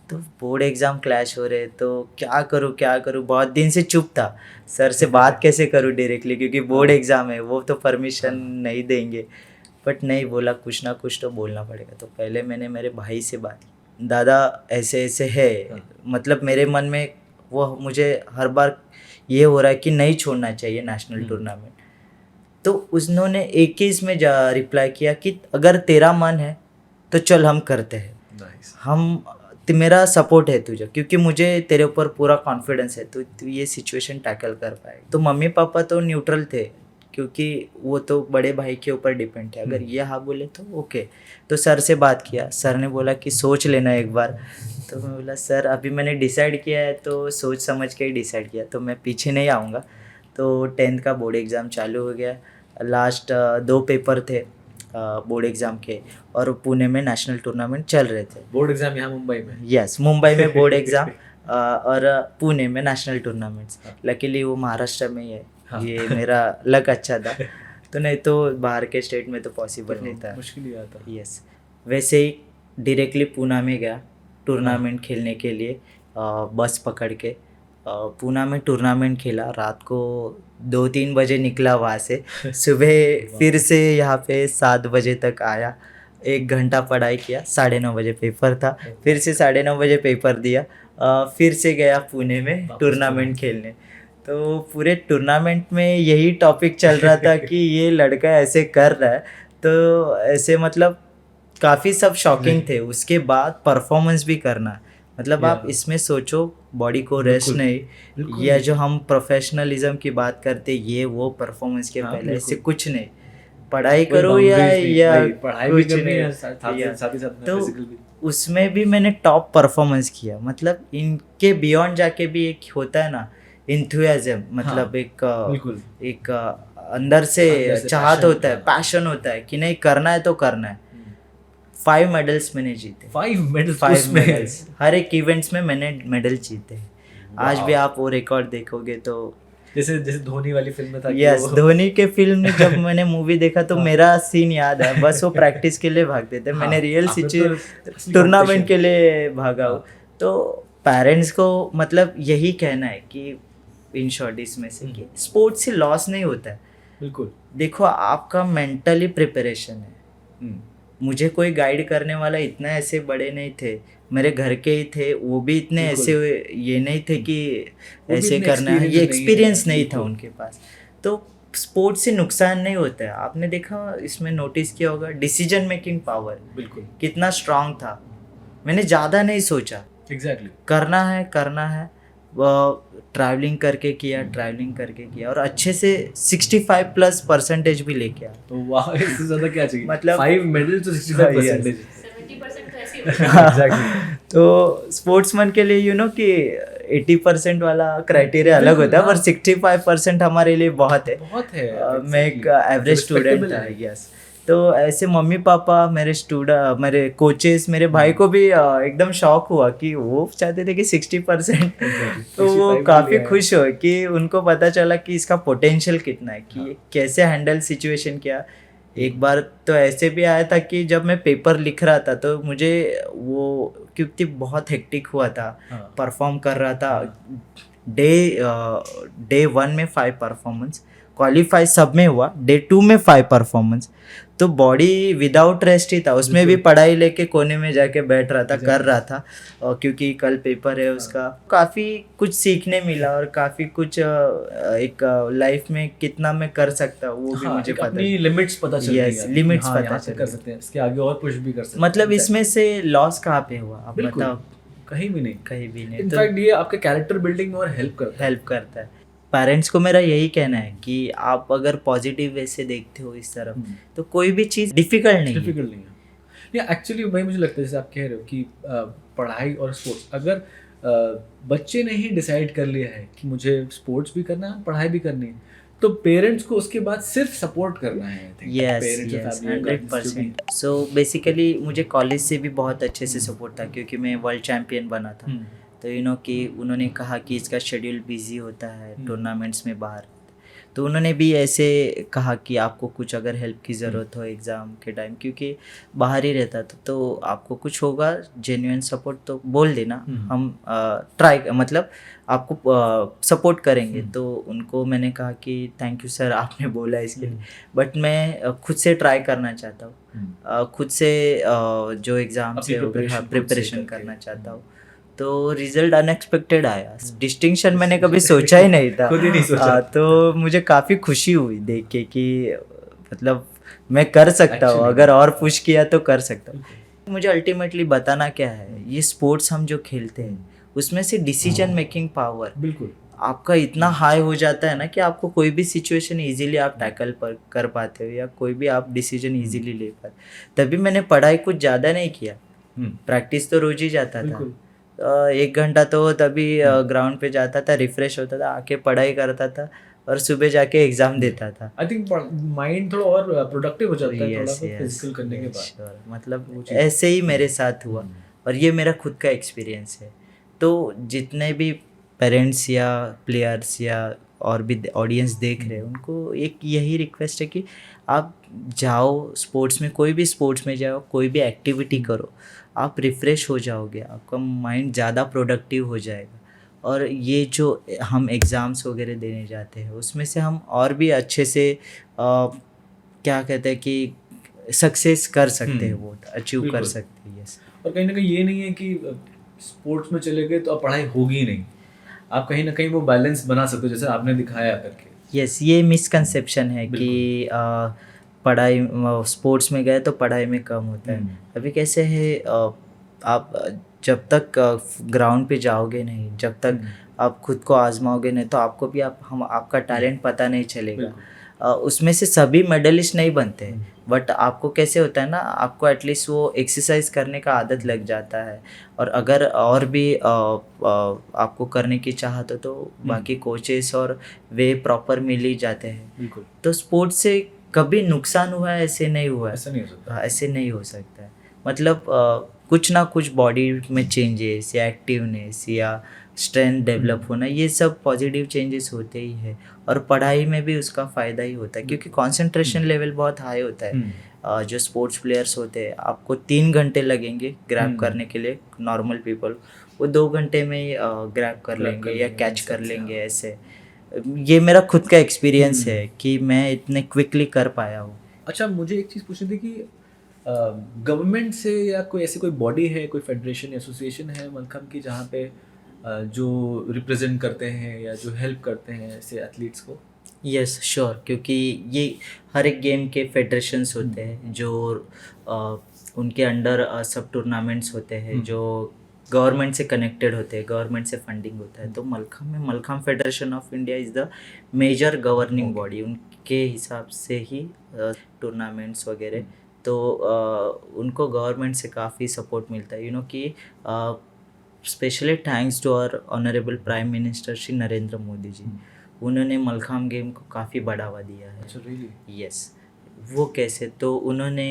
तो बोर्ड एग्ज़ाम क्लैश हो रहे, तो क्या करूँ। बहुत दिन से चुप था, सर से बात कैसे करूँ डायरेक्टली, क्योंकि बोर्ड एग्ज़ाम है, वो तो परमिशन नहीं देंगे। बट नहीं, बोला कुछ ना कुछ तो बोलना पड़ेगा। तो पहले मैंने मेरे भाई से बात की, दादा ऐसे ऐसे है, मतलब मेरे मन में वो मुझे हर बार ये हो रहा है कि नहीं छोड़ना चाहिए नेशनल टूर्नामेंट। तो उन्होंने 21 में रिप्लाई किया कि अगर तेरा मन है तो चल हम करते हैं। मेरा सपोर्ट है तुझे, क्योंकि मुझे तेरे ऊपर पूरा कॉन्फिडेंस है, तो तू ये सिचुएशन टैकल कर पाए। तो मम्मी पापा तो न्यूट्रल थे क्योंकि वो तो बड़े भाई के ऊपर डिपेंड है, अगर ये हाँ बोले तो ओके। तो सर से बात किया, सर ने बोला कि सोच लेना एक बार। तो मैं बोला सर अभी मैंने डिसाइड किया है तो सोच समझ के ही डिसाइड किया, तो मैं पीछे नहीं आऊँगा। तो 10th का बोर्ड एग्ज़ाम चालू हो गया, लास्ट 2 पेपर थे बोर्ड एग्ज़ाम के, और पुणे में नेशनल टूर्नामेंट चल रहे थे। बोर्ड एग्जाम यहाँ मुंबई में? यस, मुंबई में बोर्ड एग्ज़ाम और पुणे में नेशनल टूर्नामेंट्स। लकीली वो महाराष्ट्र में ही है। हाँ। ये मेरा लक अच्छा था, तो नहीं तो बाहर के स्टेट में तो पॉसिबल नहीं था। मुश्किल ही आता। यस, वैसे ही डायरेक्टली पुणे में गया टूर्नामेंट खेलने के लिए, बस पकड़ के पुणे में टूर्नामेंट खेला। रात को 2-3 बजे निकला वहाँ से, सुबह फिर से यहाँ पे 7 बजे तक आया, 1 घंटा पढ़ाई किया, 9:30 बजे पेपर था, फिर से 9:30 बजे पेपर दिया, फिर से गया पुणे में टूर्नामेंट खेलने। तो पूरे टूर्नामेंट में यही टॉपिक चल रहा था कि ये लड़का ऐसे कर रहा है, तो ऐसे मतलब काफ़ी सब शॉकिंग थे। उसके बाद परफॉर्मेंस भी करना, मतलब आप इसमें सोचो, बॉडी को रेस्ट नहीं, या जो हम प्रोफेशनलिज्म की बात करते ये वो परफॉर्मेंस के पहले ऐसे कुछ नहीं, पढ़ाई करो या पढ़ाई भी कुछ करनी है, नहीं। साथ ही साथ तो फिजिकल भी। उसमें भी मैंने टॉप परफॉर्मेंस किया। मतलब इनके बियॉन्ड जाके भी एक होता है ना इंथुसियाज्म, मतलब बिल्कुल एक अंदर से चाहत passion होता है, पैशन होता है कि नहीं करना है तो करना है। 5 मेडल्स मैंने जीते, 5 मेडल्स हर एक इवेंट्स में मैंने मेडल जीते। आज भी आप वो रिकॉर्ड देखोगे तो जैसे धोनी वाली फिल्म में था। यस, धोनी के फिल्म में जब मैंने मूवी देखा तो मेरा सीन याद है। बस वो प्रैक्टिस के लिए भागते थे, मैंने रियल टूर्नामेंट के लिए भागा हूँ। तो पेरेंट्स को मतलब यही कहना है कि इन शॉर्ट इसमें से कि स्पोर्ट्स से लॉस नहीं होता है। बिल्कुल, देखो आपका मेंटली प्रिपरेशन है। मुझे कोई गाइड करने वाला इतना ऐसे बड़े नहीं थे, मेरे घर के ही थे, वो भी इतने ऐसे ये नहीं थे कि ऐसे करना है, ये एक्सपीरियंस नहीं था उनके पास। तो स्पोर्ट्स से नुकसान नहीं होता है। आपने देखा, इसमें नोटिस किया होगा, डिसीजन मेकिंग पावर बिल्कुल कितना स्ट्रांग था। मैंने ज़्यादा नहीं सोचा, एग्जैक्टली करना है, ट्रैवलिंग करके किया और अच्छे से 65+% भी लेके आया। तो वाह, इससे ज्यादा क्या चाहिए? मतलब 5 मेडल तो 65%। 70% तो ऐसे ही होता है। एग्जैक्टली। तो स्पोर्ट्समैन के लिए कि 80% वाला क्राइटेरिया अलग होता है, पर 65% हमारे लिए बहुत है। मैं एक एवरेज स्टूडेंट था। यस, तो ऐसे मम्मी पापा, मेरे कोचेस, मेरे भाई को भी एकदम शॉक हुआ कि वो चाहते थे कि 60%। तो वो काफ़ी खुश हुए कि उनको पता चला कि इसका पोटेंशियल कितना है, कि कैसे हैंडल सिचुएशन किया। एक बार तो ऐसे भी आया था कि जब मैं पेपर लिख रहा था तो मुझे वो, क्योंकि बहुत हेक्टिक हुआ था, परफॉर्म कर रहा था। डे 1 में 5 परफॉर्मेंस, क्वालिफाई सब में हुआ, डे 2 में 5 परफॉर्मेंस। तो बॉडी विदाउट रेस्ट ही था, उसमें भी पढ़ाई लेके कोने में जाके बैठ रहा था, कर रहा था, क्योंकि कल पेपर है उसका। काफ़ी कुछ सीखने मिला और काफ़ी कुछ एक लाइफ में कितना मैं कर सकता हूँ वो भी मुझे पता, अपनी लिमिट्स पता चल गई। यस, लिमिट्स पता कर सकते हैं, इसके आगे और पुश भी कर सकते हैं। मतलब इसमें से लॉस कहाँ पे हुआ आप बताओ? कहीं भी नहीं। तो इनफैक्ट ये आपके कैरेक्टर बिल्डिंग में और हेल्प करता है। पेरेंट्स को मेरा यही कहना है कि आप अगर पॉजिटिव वे से देखते हो इस तरफ, तो कोई भी चीज़ डिफिकल्ट नहीं है। एक्चुअली भाई मुझे लगता है, जैसे आप कह रहे हो कि पढ़ाई और स्पोर्ट्स, अगर बच्चे ने ही डिसाइड कर लिया है कि मुझे स्पोर्ट्स भी करना है, पढ़ाई भी करनी है, तो पेरेंट्स को उसके बाद सिर्फ सपोर्ट करना है। यस, 100%। सो बेसिकली मुझे कॉलेज से भी बहुत अच्छे से सपोर्ट था, क्योंकि मैं वर्ल्ड चैम्पियन बना था। तो कि उन्होंने कहा कि इसका शेड्यूल बिजी होता है टूर्नामेंट्स में बाहर, तो उन्होंने भी ऐसे कहा कि आपको कुछ अगर हेल्प की ज़रूरत हो एग्ज़ाम के टाइम, क्योंकि बाहर ही रहता था, तो आपको कुछ होगा जेन्युइन सपोर्ट तो बोल देना, हम मतलब आपको सपोर्ट करेंगे। तो उनको मैंने कहा कि थैंक यू सर, आपने बोला इसके लिए, बट मैं खुद से ट्राई करना चाहता हूँ, खुद से जो एग्ज़ाम से प्रिपरेशन करना चाहता हूँ। तो रिजल्ट अनएक्सपेक्टेड आया, डिस्टिंक्शन मैंने कभी सोचा ही नहीं था। खुद ही नहीं सोचा। तो मुझे काफ़ी खुशी हुई देख के कि मतलब मैं कर सकता हूँ, अगर और पुश किया तो कर सकता हूँ। मुझे अल्टीमेटली बताना क्या है, ये स्पोर्ट्स हम जो खेलते हैं उसमें से डिसीजन मेकिंग पावर बिल्कुल आपका इतना हाई हो जाता है ना कि आपको कोई भी सिचुएशन इजीली आप टैकल कर पाते हो या कोई भी आप डिसीजन इजीली ले पाते। तभी मैंने पढ़ाई कुछ ज़्यादा नहीं किया, प्रैक्टिस तो रोज ही जाता था। बिल्कुल। 1 घंटा तो तभी ग्राउंड पे जाता था, रिफ्रेश होता था, आके पढ़ाई करता था और सुबह जाके एग्ज़ाम देता था। आई थिंक माइंड थोड़ा और प्रोडक्टिव हो जाता है थोड़ा यस सा यस फिजिकल करने के बाद। श्योर, मतलब वो चीज़ ऐसे ही मेरे साथ हुआ और ये मेरा खुद का एक्सपीरियंस है। तो जितने भी पेरेंट्स या प्लेयर्स या और भी ऑडियंस देख रहे हैं उनको एक यही रिक्वेस्ट है कि आप जाओ स्पोर्ट्स में, कोई भी स्पोर्ट्स में जाओ, कोई भी एक्टिविटी करो, आप रिफ़्रेश हो जाओगे, आपका माइंड ज़्यादा प्रोडक्टिव हो जाएगा। और ये जो हम एग्ज़ाम्स वगैरह देने जाते हैं उसमें से हम और भी अच्छे से क्या कहते हैं कि सक्सेस कर सकते हैं, वो अचीव कर बिल्कुल। सकते हैं। यस और कहीं ना कहीं ये नहीं है कि स्पोर्ट्स में चले गए तो अब पढ़ाई होगी नहीं, आप कहीं ना कहीं वो बैलेंस बना सकते हो जैसे आपने दिखाया करके। यस, ये मिसकंसेप्शन है कि पढ़ाई स्पोर्ट्स में गए तो पढ़ाई में कम होता है। अभी कैसे है, आप जब तक ग्राउंड पे जाओगे नहीं, जब तक आप खुद को आजमाओगे नहीं, तो आपको भी आपका टैलेंट पता नहीं चलेगा। उसमें से सभी मेडलिस्ट नहीं बनते हैं, बट आपको कैसे होता है ना, आपको एटलीस्ट वो एक्सरसाइज करने का आदत लग जाता है। और अगर और भी आपको करने की चाहत हो तो बाकी कोचेस और वे प्रॉपर मिल ही जाते हैं। बिल्कुल। तो स्पोर्ट्स से कभी नुकसान हुआ है ऐसे नहीं हुआ है। ऐसा नहीं हो सकता। हाँ, ऐसे नहीं हो सकता है। मतलब कुछ ना कुछ बॉडी में चेंजेस या एक्टिवनेस या स्ट्रेंथ डेवलप होना, ये सब पॉजिटिव चेंजेस होते ही है। और पढ़ाई में भी उसका फ़ायदा ही होता है क्योंकि कंसंट्रेशन लेवल बहुत हाई होता है। जो स्पोर्ट्स प्लेयर्स होते हैं, आपको 3 घंटे लगेंगे ग्रैब करने के लिए, नॉर्मल पीपल वो 2 घंटे में ही ग्रैब कर लेंगे या कैच कर लेंगे। ऐसे ये मेरा खुद का एक्सपीरियंस है कि मैं इतने क्विकली कर पाया हूँ। अच्छा, मुझे एक चीज़ पूछनी थी कि गवर्नमेंट से या कोई ऐसी कोई बॉडी है, कोई फेडरेशन एसोसिएशन है मलखम की जहाँ पे जो रिप्रेजेंट करते हैं या जो हेल्प करते हैं ऐसे एथलीट्स को? यस श्योर, क्योंकि ये हर एक गेम के फेडरेशंस होते हैं जो उनके अंडर सब टूर्नामेंट्स होते हैं जो गवर्नमेंट से कनेक्टेड होते हैं, गवर्नमेंट से फंडिंग होता है। तो Mallakhamb federation of India is the major governing body, उनके हिसाब से ही टूर्नामेंट्स वगैरह। तो उनको गवर्नमेंट से काफ़ी सपोर्ट मिलता है, कि specially thanks to our honourable prime minister Shri Narendra Modi ji. उन्होंने मलखाम गेम को काफ़ी बढ़ावा दिया है। अच्छा, रियली? यस। वो कैसे, तो उन्होंने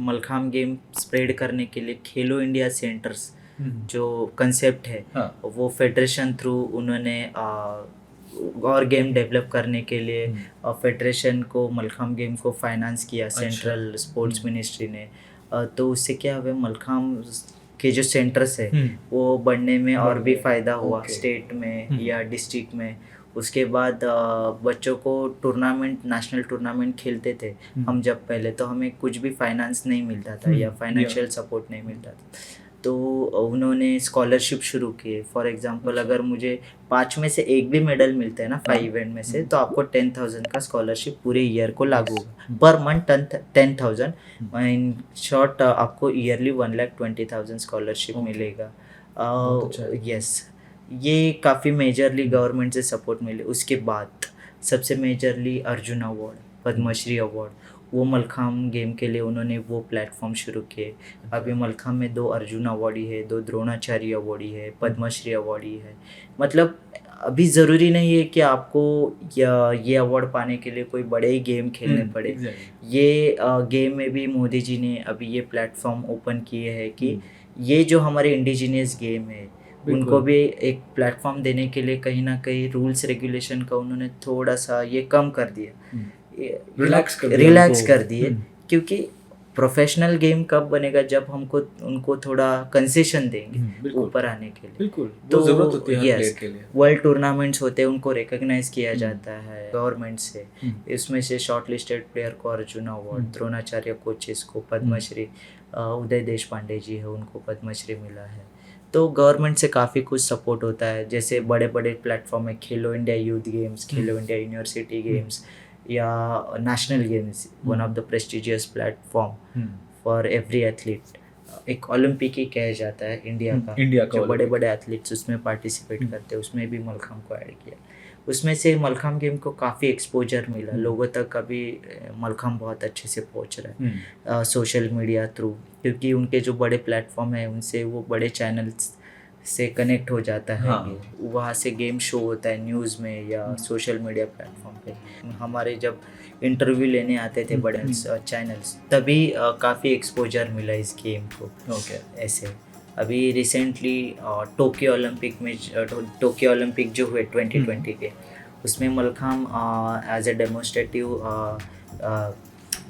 मलखाम गेम स्प्रेड करने के लिए खेलो इंडिया सेंटर्स जो कंसेप्ट है, वो फेडरेशन थ्रू उन्होंने और गेम डेवलप करने के लिए फेडरेशन को मलखाम गेम को फाइनेंस किया सेंट्रल स्पोर्ट्स मिनिस्ट्री ने। तो उससे क्या हुआ, मलखाम के जो सेंटर्स है वो बढ़ने में और भी फ़ायदा हुआ स्टेट में या डिस्ट्रिक्ट में। उसके बाद बच्चों को टूर्नामेंट, नेशनल टूर्नामेंट खेलते थे हम जब पहले, तो हमें कुछ भी फाइनेंस नहीं मिलता था या फाइनेंशियल सपोर्ट नहीं मिलता था। तो उन्होंने स्कॉलरशिप शुरू किए। फॉर एग्जांपल अगर मुझे 5 में से 1 भी मेडल मिलता है ना 5 इवेंट में से, तो आपको 10,000 का स्कॉलरशिप पूरे ईयर को लागू होगा। पर मंथ 10,000, इन शॉर्ट आपको ईयरली 1,20,000 स्कॉलरशिप मिलेगा। यस, ये काफ़ी मेजरली गवर्नमेंट से सपोर्ट मिले। उसके बाद सबसे majorly Arjuna award, Padmashri award, वो मलखाम गेम के लिए उन्होंने वो प्लेटफॉर्म शुरू किए। अभी मलखाम में 2 अर्जुन अवार्डी है, 2 द्रोणाचार्य अवार्डी है, पद्मश्री अवार्डी है। मतलब अभी ज़रूरी नहीं है कि आपको ये अवार्ड पाने के लिए कोई बड़े ही गेम खेलने पड़े। ये गेम में भी मोदी जी ने अभी ये प्लेटफॉर्म ओपन किए हैं कि ये जो हमारे इंडिजिनियस गेम है उनको भी एक प्लेटफॉर्म देने के लिए कहीं ना कहीं रूल्स रेगुलेशन का उन्होंने थोड़ा सा ये कम कर दिया, रिलैक्स कर दिए। क्योंकि प्रोफेशनल गेम कब बनेगा, जब हमको उनको थोड़ा कंसेशन देंगे ऊपर आने के लिए। तो जरूरत होती है यस, वर्ल्ड टूर्नामेंट्स होते हैं, उनको रिकॉग्नाइज किया जाता है गवर्नमेंट से। इसमें से शॉर्ट लिस्टेड प्लेयर को अर्जुन अवार्ड, द्रोणाचार्य कोचेस को पद्मश्री, उदय देश पांडे जी है उनको पद्मश्री मिला है। तो गवर्नमेंट से काफ़ी कुछ सपोर्ट होता है। जैसे बड़े बड़े प्लेटफॉर्म है, खेलो इंडिया यूथ गेम्स, खेलो इंडिया यूनिवर्सिटी गेम्स या national games, one of the prestigious platform for every athlete. एक ओलंपिक ही कहा जाता है इंडिया का, इंडिया का जो बड़े ओलंपिक। बड़े एथलीट्स उसमें पार्टिसिपेट करते हैं, उसमें भी मलखम्ब को ऐड किया। उसमें से मलखम्ब गेम को काफ़ी एक्सपोजर मिला, लोगों तक अभी मलखम्ब बहुत अच्छे से पहुंच रहा है सोशल मीडिया थ्रू, क्योंकि उनके जो बड़े प्लेटफॉर्म है उनसे वो बड़े चैनल्स से कनेक्ट हो जाता है। हाँ। ये वहाँ से गेम शो होता है न्यूज़ में या सोशल मीडिया प्लेटफॉर्म पे। हमारे जब इंटरव्यू लेने आते थे बड़े चैनल्स, तभी काफ़ी एक्सपोजर मिला इस गेम को। ओके। ऐसे अभी रिसेंटली टोक्यो ओलंपिक जो हुए 2020 के, उसमें mallakhamb as a demonstrative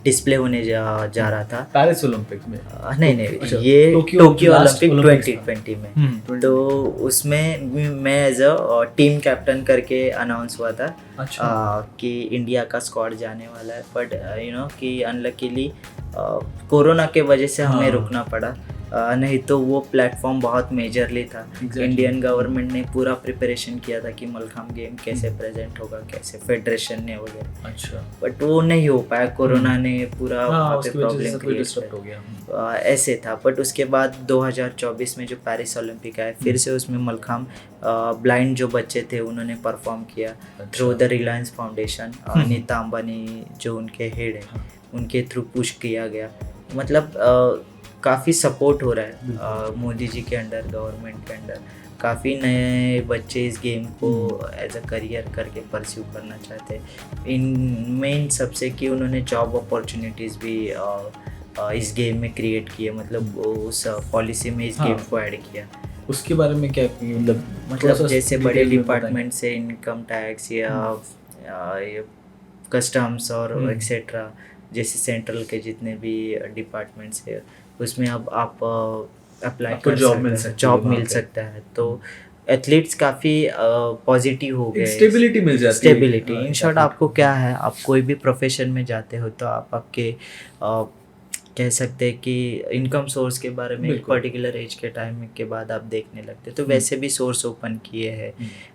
display होने जा रहा था पेरिस ओलंपिक्स में। नहीं अच्छा, ये Tokyo Tokyo last Olympic Olympics 2020 में। तो उसमें मैं एज अ टीम कैप्टन करके अनाउंस हुआ था अच्छा। कि इंडिया का स्क्वाड जाने वाला है, बट कि अनलकीली कोरोना के वजह से हमें रुकना पड़ा। नहीं तो वो प्लेटफॉर्म बहुत मेजरली था। Exactly. इंडियन गवर्नमेंट ने पूरा प्रिपरेशन किया था कि मलखम्ब गेम कैसे प्रेजेंट होगा, कैसे फेडरेशन ने वगैरह, अच्छा। बट वो नहीं हो पाया। कोरोना ने पूरा वहाँ पे उसकी वजह से प्रॉब्लम सब कुछ क्रिएट डिस्टर्ब हो गया। ऐसे था। बट उसके बाद 2024 में जो पेरिस ओलंपिक आया, फिर से उसमें मलखम्ब ब्लाइंड जो बच्चे थे उन्होंने परफॉर्म किया थ्रू द रिलायंस फाउंडेशन। नीता अंबानी जो उनके हेड है, उनके थ्रू पुश किया गया। मतलब काफ़ी सपोर्ट हो रहा है मोदी जी के अंडर, गवर्नमेंट के अंडर। काफ़ी नए बच्चे इस गेम को एज अ करियर करके परस्यू करना चाहते हैं। इन सबसे कि उन्होंने जॉब अपॉर्चुनिटीज़ भी इस गेम में क्रिएट किए, मतलब उस पॉलिसी में इस गेम को ऐड किया। उसके बारे में क्या मतलब जैसे बड़े डिपार्टमेंट से इनकम टैक्स या कस्टम्स और एक्सेट्रा, जैसे सेंट्रल के जितने भी डिपार्टमेंट्स है, उसमें अब आप अप्लाई कर जॉब मिल सकता है। तो एथलीट्स काफ़ी पॉजिटिव हो गए, स्टेबिलिटी मिल जाती है। स्टेबिलिटी इन शॉर्ट आपको क्या है, आप कोई भी प्रोफेशन में जाते हो तो आप आपके कह सकते हैं कि इनकम सोर्स के बारे में एक पर्टिकुलर एज के टाइम के बाद आप देखने लगते, तो वैसे भी सोर्स ओपन किए हैं।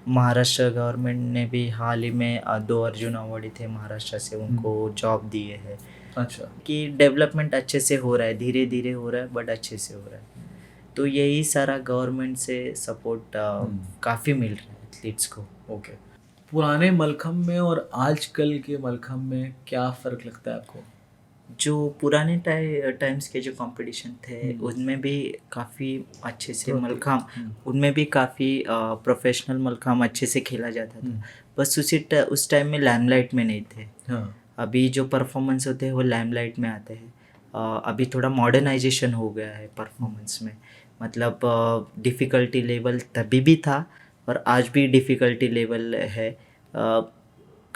महाराष्ट्र गवर्नमेंट ने भी हाल ही में 2 अर्जुन अवार्डी थे महाराष्ट्र से, उनको जॉब दिए हैं। अच्छा, कि डेवलपमेंट अच्छे से हो रहा है, धीरे धीरे हो रहा है, बट अच्छे से हो रहा है। तो यही सारा गवर्नमेंट से सपोर्ट काफ़ी मिल रहा है एथलीट्स को। ओके। पुराने मलखम्ब में और आजकल के मलखम्ब में क्या फ़र्क लगता है आपको? जो पुराने टाइम्स के जो कंपटीशन थे उनमें भी काफ़ी अच्छे से मलखम्ब, उनमें भी काफ़ी प्रोफेशनल मलखम्ब अच्छे से खेला जाता था। बस उस टाइम में लैमलाइट में नहीं थे। हाँ। अभी जो परफॉर्मेंस होते हैं वो लैमलाइट में आते हैं। अभी थोड़ा मॉडर्नाइजेशन हो गया है परफॉर्मेंस में। मतलब डिफ़िकल्टी लेवल तभी भी था और आज भी डिफ़िकल्टी लेवल है।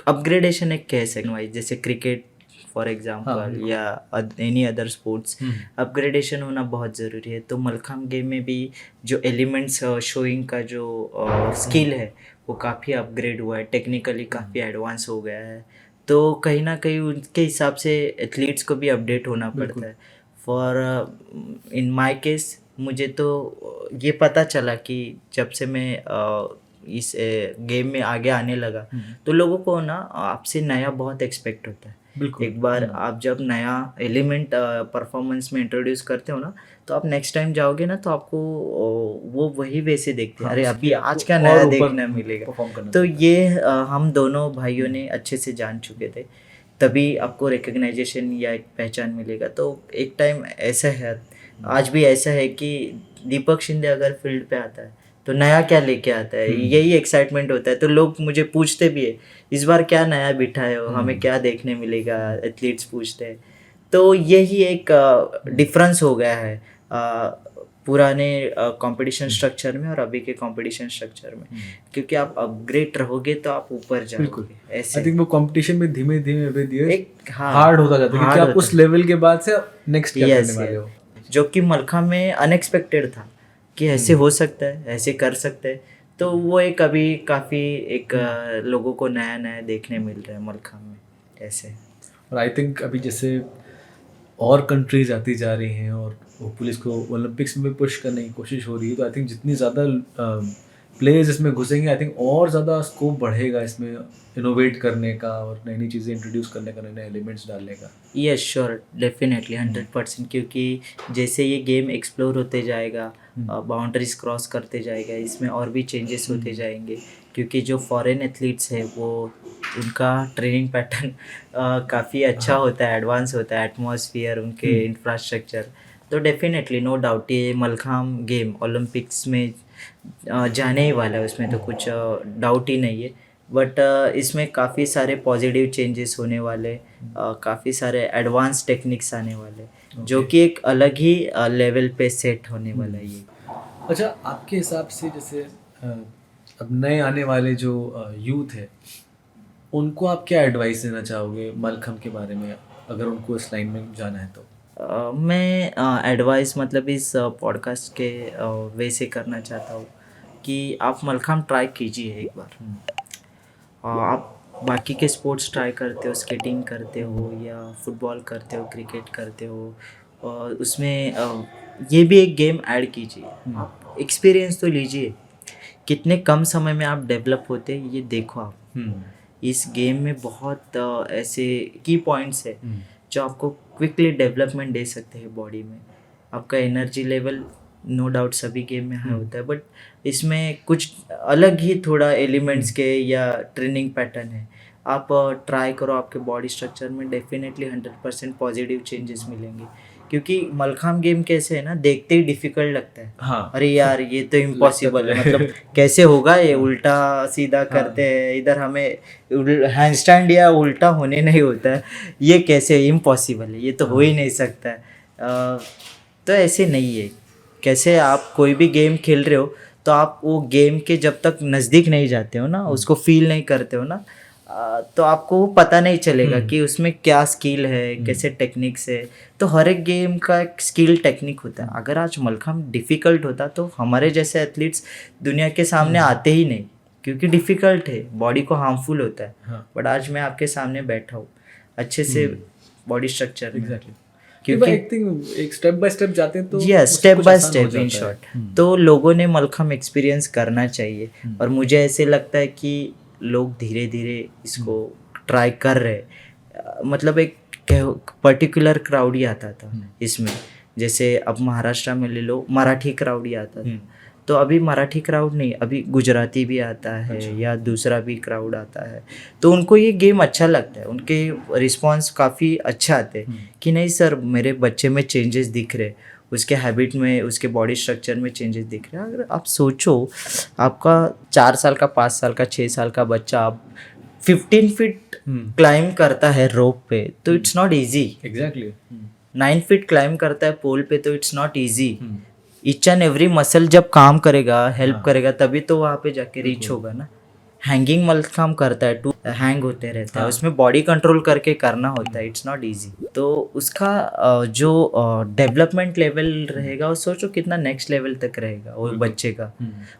अपग्रेडेशन एक कह सकते हैं, जैसे क्रिकेट फॉर एग्जांपल या एनी अदर स्पोर्ट्स, अपग्रेडेशन होना बहुत ज़रूरी है। तो मलखम्ब गेम में भी जो एलिमेंट्स शोइंग का जो स्किल है वो काफ़ी अपग्रेड हुआ है, टेक्निकली काफ़ी एडवांस हो गया है। तो कहीं ना कहीं उनके हिसाब से एथलीट्स को भी अपडेट होना पड़ता है। फॉर इन माय केस मुझे तो ये पता चला कि जब से मैं इस गेम में आगे आने लगा तो लोगों को ना आपसे नया बहुत एक्सपेक्ट होता है। एक बार आप जब नया एलिमेंट परफॉर्मेंस में इंट्रोड्यूस करते हो ना, तो आप नेक्स्ट टाइम जाओगे ना तो आपको वो वही वैसे देखते हैं, अरे अभी आज क्या नया देखने मिलेगा। तो ये हम दोनों भाइयों ने अच्छे से जान चुके थे, तभी आपको रिकग्नाइजेशन या एक पहचान मिलेगा। तो एक टाइम ऐसा है, आज भी ऐसा है कि दीपक शिंदे अगर फील्ड पे आता है तो नया क्या लेके आता है, यही एक्साइटमेंट होता है। तो लोग मुझे पूछते भी है इस बार क्या नया बिठाए हो, हमें क्या देखने मिलेगा, एथलीट्स पूछते हैं। तो यही एक डिफरेंस हो गया है पुराने कंपटीशन स्ट्रक्चर में और अभी के कंपटीशन स्ट्रक्चर में, क्योंकि आप अपग्रेड रहोगे तो आप ऊपर जाओगे। ऐसे आई थिंक वो कंपटीशन में धीमे धीमे एक हार्ड होता जाता है, क्योंकि आप उस लेवल के बाद से नेक्स्ट क्या करने वाले हो, जो कि मलखम्ब में अनएक्सपेक्टेड था कि ऐसे हो सकता है, ऐसे कर सकते हैं। तो वो एक अभी काफ़ी एक लोगों को नया नया देखने मिल रहा है मलखम्ब में ऐसे। और आई थिंक अभी जैसे और कंट्रीज आती जा रही हैं और वो पुलिस को ओलंपिक्स में पुश करने की कोशिश हो रही है, तो आई थिंक जितनी ज़्यादा प्लेयर्स इसमें घुसेंगे आई थिंक और ज़्यादा स्कोप बढ़ेगा इसमें इनोवेट करने का और नई नई चीज़ें इंट्रोड्यूस करने का, नए नए एलिमेंट्स डालने का। यस श्योर, डेफिनेटली 100%, क्योंकि जैसे ये गेम एक्सप्लोर होते जाएगा, बाउंड्रीज क्रॉस करते जाएगा, इसमें और भी चेंजेस होते जाएंगे, क्योंकि जो फॉरेन एथलीट्स है वो उनका ट्रेनिंग पैटर्न काफ़ी अच्छा होता है, एडवांस होता है, एटमॉस्फियर, उनके इंफ्रास्ट्रक्चर। तो डेफिनेटली नो डाउट ये मलखाम गेम ओलंपिक्स में जाने ही वाला है, उसमें तो कुछ डाउट ही नहीं है। बट इसमें काफ़ी सारे पॉजिटिव चेंजेस होने वाले, काफ़ी सारे एडवांस टेक्निक्स आने वाले, जो कि एक अलग ही लेवल पे सेट होने वाला है ये। अच्छा, आपके हिसाब से जैसे अब नए आने वाले जो यूथ है उनको आप क्या एडवाइस देना चाहोगे मलखम के बारे में, अगर उनको इस लाइन में जाना है तो? मैं एडवाइस मतलब इस पॉडकास्ट के वे से करना चाहता हूँ कि आप मलखाम ट्राई कीजिए एक बार। आप बाकी के स्पोर्ट्स ट्राई करते हो, स्केटिंग करते हो या फुटबॉल करते हो, क्रिकेट करते हो, और उसमें ये भी एक गेम ऐड कीजिए, आप एक्सपीरियंस तो लीजिए, कितने कम समय में आप डेवलप होते हैं ये देखो आप। इस गेम में बहुत ऐसे की पॉइंट्स है जो आपको क्विकली डेवलपमेंट दे सकते हैं बॉडी में। आपका एनर्जी लेवल नो डाउट सभी गेम में हाई होता है, बट इसमें कुछ अलग ही थोड़ा एलिमेंट्स के या ट्रेनिंग पैटर्न है। आप ट्राई करो, आपके बॉडी स्ट्रक्चर में डेफिनेटली 100% पॉजिटिव चेंजेस मिलेंगे, क्योंकि मलखाम गेम कैसे है ना, देखते ही डिफिकल्ट लगता है। हाँ। अरे यार ये तो इम्पॉसिबल है, मतलब कैसे होगा ये, उल्टा सीधा करते हैं, इधर हमें हैंडस्टैंड या उल्टा होने नहीं होता है, ये कैसे इम्पॉसिबल है, ये तो हो ही नहीं सकता है। तो ऐसे नहीं है। कैसे आप कोई भी गेम खेल रहे हो तो आप वो गेम के जब तक नज़दीक नहीं जाते हो ना, उसको फील नहीं करते हो ना, तो आपको वो पता नहीं चलेगा कि उसमें क्या स्किल है, कैसे टेक्निक्स है। तो हर एक गेम का एक स्किल टेक्निक होता है। अगर आज मलखाम डिफ़िकल्ट होता तो हमारे जैसे एथलीट्स दुनिया के सामने आते ही नहीं, क्योंकि डिफ़िकल्ट है, बॉडी को हार्मफुल होता है। बट आज मैं आपके सामने बैठा हूँ अच्छे से बॉडी स्ट्रक्चर। एग्जैक्टली, क्योंकि एक स्टेप बाय स्टेप जाते हैं तो step by step in short, तो लोगों ने मलखाम एक्सपीरियंस करना चाहिए। और मुझे ऐसे लगता है कि लोग धीरे धीरे इसको ट्राई कर रहे। मतलब एक पर्टिकुलर क्राउड ही आता था इसमें, जैसे अब महाराष्ट्र में ले लो, मराठी क्राउड ही आता था। तो अभी मराठी क्राउड नहीं, अभी गुजराती भी आता है, या दूसरा भी क्राउड आता है, तो उनको ये गेम अच्छा लगता है, उनके रिस्पांस काफ़ी अच्छा आते हैं कि नहीं सर मेरे बच्चे में चेंजेस दिख रहे, उसके हैबिट में, उसके बॉडी स्ट्रक्चर में चेंजेस दिख रहे हैं। अगर आप सोचो, आपका 4 साल का, 5 साल का, 6 साल का बच्चा आप 15 फीट क्लाइम करता है रोप पे, तो it's not easy. Exactly 9 feet climb करता है पोल पे, तो it's not easy. Each and every muscle जब काम करेगा, हेल्प करेगा, तभी तो वहाँ पे जाके रीच होगा ना। हैंगिंग मलखाम करता है, टू हैंग होते रहता है, उसमें बॉडी कंट्रोल करके करना होता है, इट्स नॉट इजी। तो उसका जो डेवलपमेंट लेवल रहेगा, वो सोचो कितना नेक्स्ट लेवल तक रहेगा वो बच्चे का।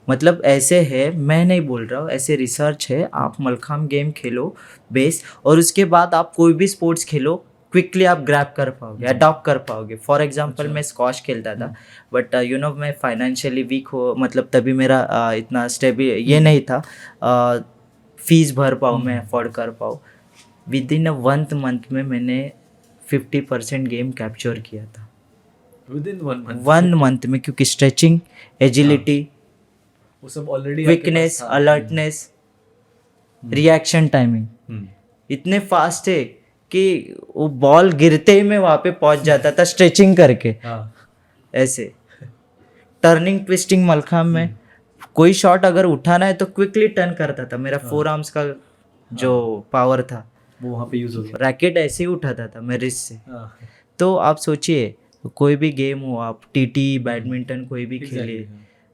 मतलब ऐसे है, मैं नहीं बोल रहा हूँ, ऐसे रिसर्च है। आप मलखाम गेम खेलो बेस, और उसके बाद आप कोई भी स्पोर्ट्स खेलो, क्विकली आप ग्रैब कर पाओगे, अडॉप्ट कर पाओगे। फॉर एग्जांपल मैं स्क्वॉश खेलता था, बट यू नो मैं फाइनेंशियली वीक हो, मतलब तभी मेरा इतना स्टेबल ये नहीं था, फीस भर पाऊँ, मैं अफोर्ड कर पाऊँ। विद इन 1 मंथ में मैंने 50% गेम कैप्चर किया था, विद इन 1 मंथ में, क्योंकि स्ट्रेचिंग, एजिलिटी, वो सब already quickness, alertness, reaction timing इतने फास्ट है कि वो बॉल गिरते ही मैं वहाँ पे पहुँच जाता था स्ट्रेचिंग करके। ऐसे टर्निंग ट्विस्टिंग मलखाम में कोई शॉट अगर उठाना है तो क्विकली टर्न करता था। मेरा 4 आर्म्स का जो पावर था वो वहाँ पे यूज हो गया। रैकेट ऐसे ही उठाता था मैं रिस्ट से। तो आप सोचिए, कोई भी गेम हो, आप टीटी, बैडमिंटन कोई भी खेलिए,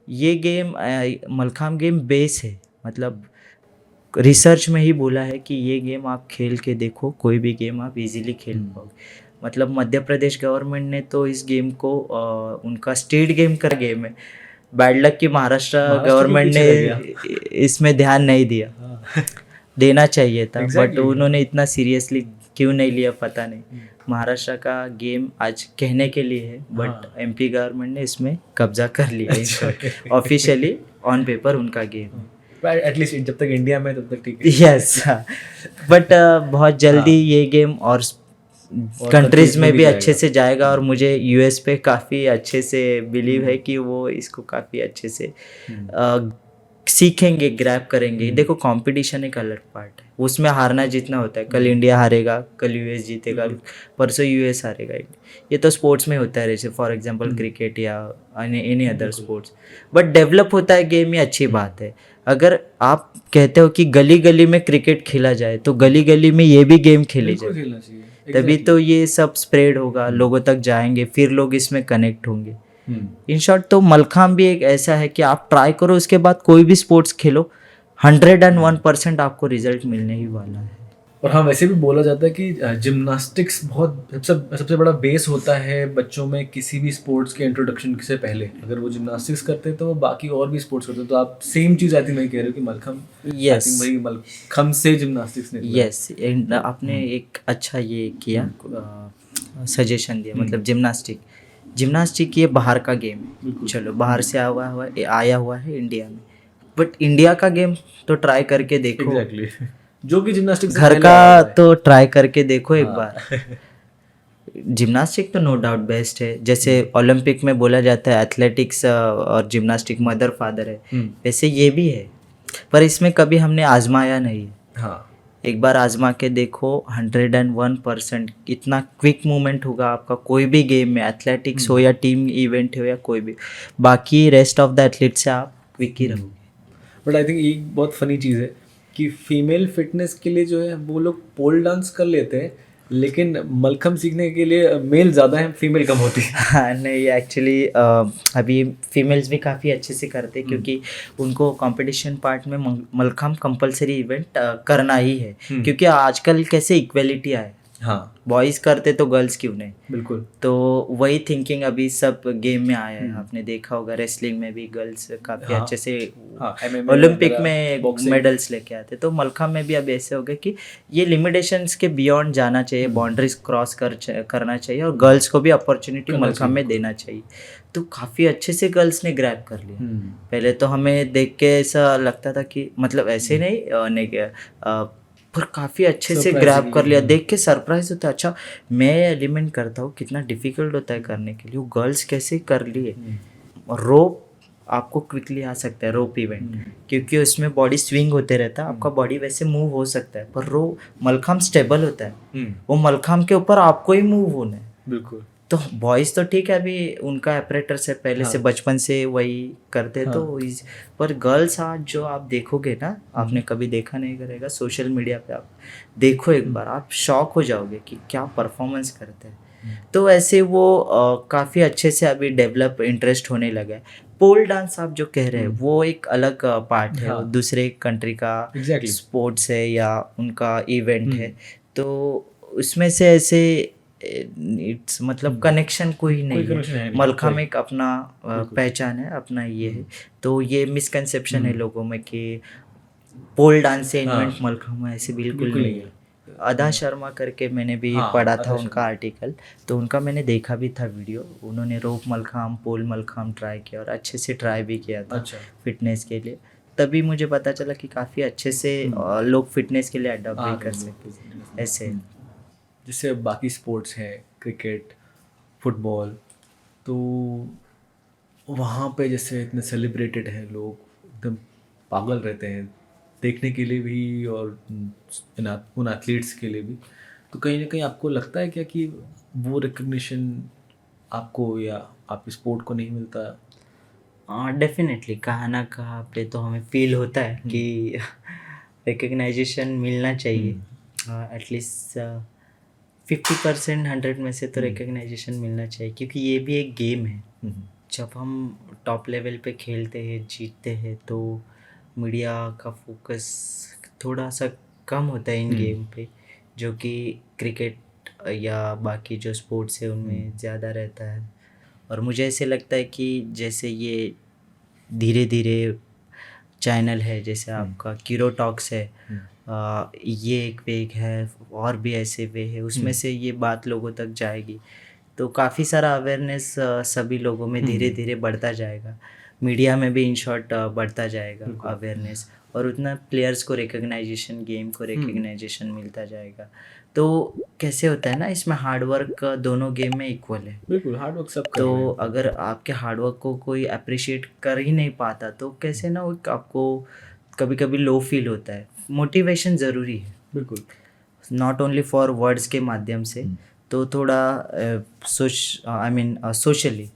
ये गेम मलखाम गेम बेस है। मतलब रिसर्च में ही बोला है कि ये गेम आप खेल के देखो, कोई भी गेम आप इजीली खेल पाओगे। मतलब मध्य प्रदेश गवर्नमेंट ने तो इस गेम को उनका स्टेट गेम कर गेम है। बैड लक कि महाराष्ट्र गवर्नमेंट ने इसमें ध्यान नहीं दिया, देना चाहिए था। बट उन्होंने इतना सीरियसली क्यों नहीं लिया पता नहीं। महाराष्ट्र का गेम आज कहने के लिए है, बट एमपी गवर्नमेंट ने इसमें कब्जा कर लिया ऑफिशियली। ऑन पेपर उनका गेम है। एटलीस्ट जब तक इंडिया में तब तक ठीक है। यस बट बहुत जल्दी ये गेम और कंट्रीज में भी अच्छे से जाएगा और मुझे यूएस पे काफ़ी अच्छे से बिलीव है कि वो इसको काफ़ी अच्छे से सीखेंगे, ग्रैब करेंगे। देखो कंपटीशन एक अलग पार्ट है, उसमें हारना जीतना होता है। कल इंडिया हारेगा, कल यूएस जीतेगा, परसों यूएस हारेगा। ये तो स्पोर्ट्स में होता है, जैसे फॉर एग्जांपल क्रिकेट या any other sports. But develop होता है गेम, ये अच्छी बात है। अगर आप कहते हो कि गली गली में क्रिकेट खेला जाए तो गली गली में ये भी गेम खेले जाए, तभी तो ये सब स्प्रेड होगा, लोगों तक जाएंगे, फिर लोग इसमें कनेक्ट होंगे। इन शॉर्ट तो मलखाम भी एक ऐसा है कि आप ट्राई करो, उसके बाद कोई भी स्पोर्ट्स खेलो, 101% आपको रिजल्ट मिलने ही वाला है। और हाँ, वैसे भी बोला जाता है कि जिम्नास्टिक्स बहुत सबसे बड़ा बेस होता है बच्चों में किसी भी स्पोर्ट्स के इंट्रोडक्शन से पहले। अगर वो जिम्नास्टिक्स करते हैं तो वो बाकी और भी स्पोर्ट्स करते हैं। तो आप सेम चीज़ आती नहीं कह रहे हो कि मलखम, यस वही मलखम से जिम्नास्टिक्स ने। यस आपने एक अच्छा ये किया, सजेशन दिया। मतलब जिम्नास्टिक ये बाहर का गेम है, चलो बाहर से आया हुआ है इंडिया में, बट इंडिया का गेम तो ट्राई करके देखो। एग्जैक्टली जो कि जिम्नास्टिक्स घर का तो ट्राई करके देखो एक बार। जिम्नास्टिक तो नो डाउट बेस्ट है। जैसे ओलंपिक में बोला जाता है एथलेटिक्स और जिम्नास्टिक मदर फादर है, वैसे ये भी है, पर इसमें कभी हमने आजमाया नहीं है। हाँ, एक बार आजमा के देखो, 101% इतना क्विक मूवमेंट होगा आपका कोई भी गेम में, एथलेटिक्स हो या टीम इवेंट हो या कोई भी, बाकी रेस्ट ऑफ द एथलीट से आप क्विक ही रहोगे। बट आई थिंक एक बहुत फनी चीज़ है कि फीमेल फिटनेस के लिए जो है वो लोग पोल डांस कर लेते हैं, लेकिन मलखम सीखने के लिए मेल ज़्यादा है, फीमेल कम होती है। हाँ नहीं, एक्चुअली अभी फीमेल्स भी काफ़ी अच्छे से करते हैं, क्योंकि उनको कंपटीशन पार्ट में मलखम कंपलसरी इवेंट करना ही है। क्योंकि आजकल कैसे इक्वलिटी आए, हाँ, बॉयज़ करते तो गर्ल्स क्यों नहीं। बिल्कुल। तो वही थिंकिंग अभी सब गेम में आया है। आपने देखा होगा रेसलिंग में भी गर्ल्स काफ़ी अच्छे से MMA ओलंपिक में मेडल्स लेके आते। तो मलखम में भी अब ऐसे हो गए कि ये लिमिटेशंस के बियॉन्ड जाना चाहिए, बाउंड्रीज क्रॉस करना चाहिए, और गर्ल्स को भी अपॉर्चुनिटी मलखम में देना चाहिए। तो काफ़ी अच्छे से गर्ल्स ने ग्रैब कर लिया। पहले तो हमें देख के ऐसा लगता था कि मतलब ऐसे नहीं, पर काफ़ी अच्छे से ग्रैब कर लिया। देख के सरप्राइज होता है, अच्छा मैं एलिमेंट करता हूँ, कितना डिफिकल्ट होता है करने के लिए, वो गर्ल्स कैसे कर लिए। और रोप आपको क्विकली आ सकता है, रोप इवेंट, क्योंकि उसमें बॉडी स्विंग होते रहता है, आपका बॉडी वैसे मूव हो सकता है, पर मलखम स्टेबल होता है, वो मलखम के ऊपर आपको ही मूव होना है। बिल्कुल। तो बॉयज़ तो ठीक है, अभी उनका ऑपरेटर्स है पहले से, बचपन से वही करते। तो पर गर्ल्स आज जो आप देखोगे ना, आपने कभी देखा नहीं करेगा, सोशल मीडिया पे आप देखो एक बार, आप शॉक हो जाओगे कि क्या परफॉर्मेंस करते हैं। तो ऐसे वो काफ़ी अच्छे से अभी डेवलप इंटरेस्ट होने लगा है। पोल डांस आप जो कह रहे हैं वो एक अलग पार्ट है, वो दूसरे कंट्री का स्पोर्ट्स है या उनका इवेंट है। तो उसमें से ऐसे इट्स मतलब कनेक्शन कोई नहीं है। मलखम एक अपना पहचान है, अपना ये है। तो ये मिसकंसेप्शन है लोगों में कि पोल डांस से इन्वेंट मलखम है, ऐसे बिल्कुल नहीं है। अदा शर्मा करके मैंने भी पढ़ा था उनका आर्टिकल, तो उनका मैंने देखा भी था वीडियो। उन्होंने रोप मलखम, पोल मलखम ट्राई किया और अच्छे से ट्राई भी किया था फिटनेस के लिए। तभी मुझे पता चला कि काफ़ी अच्छे से लोग फिटनेस के लिए अडॉप्ट भी कर सकते ऐसे। जैसे बाकी स्पोर्ट्स हैं, क्रिकेट, फुटबॉल, तो वहाँ पे जैसे इतने सेलिब्रेटेड हैं, लोग एकदम पागल रहते हैं देखने के लिए भी और उन एथलीट्स के लिए भी। तो कहीं ना कहीं आपको लगता है क्या कि वो रिकग्निशन आपको या आपके स्पोर्ट को नहीं मिलता? डेफिनेटली कहाँ ना कहाँ पे तो हमें फील होता है कि रिकग्नाइजेशन मिलना चाहिए। एटलीस्ट 50% 100 में से तो रिकग्नाइजेशन मिलना चाहिए, क्योंकि ये भी एक गेम है। जब हम टॉप लेवल पे खेलते हैं, जीतते हैं, तो मीडिया का फोकस थोड़ा सा कम होता है इन गेम पे, जो कि क्रिकेट या बाकी जो स्पोर्ट्स है उनमें ज़्यादा रहता है। और मुझे ऐसे लगता है कि जैसे ये धीरे धीरे चैनल है, जैसे आपका क्यूरो टॉक्स है, ये एक वे है, और भी ऐसे वे है, उसमें से ये बात लोगों तक जाएगी, तो काफ़ी सारा अवेयरनेस सभी लोगों में धीरे धीरे बढ़ता जाएगा। मीडिया में भी इन शॉर्ट बढ़ता जाएगा अवेयरनेस, और उतना प्लेयर्स को रिकग्नाइजेशन, गेम को रिकग्नाइजेशन मिलता जाएगा। तो कैसे होता है ना, इसमें हार्डवर्क दोनों गेम में इक्वल है। बिल्कुल, हार्ड वर्क सब कर रहे तो हैं। अगर आपके हार्डवर्क को कोई अप्रिशिएट कर ही नहीं पाता तो कैसे ना, वो आपको कभी कभी लो फील होता है। मोटिवेशन ज़रूरी है, बिल्कुल, नॉट ओनली फॉर वर्ड्स के माध्यम से। तो थोड़ा सोशली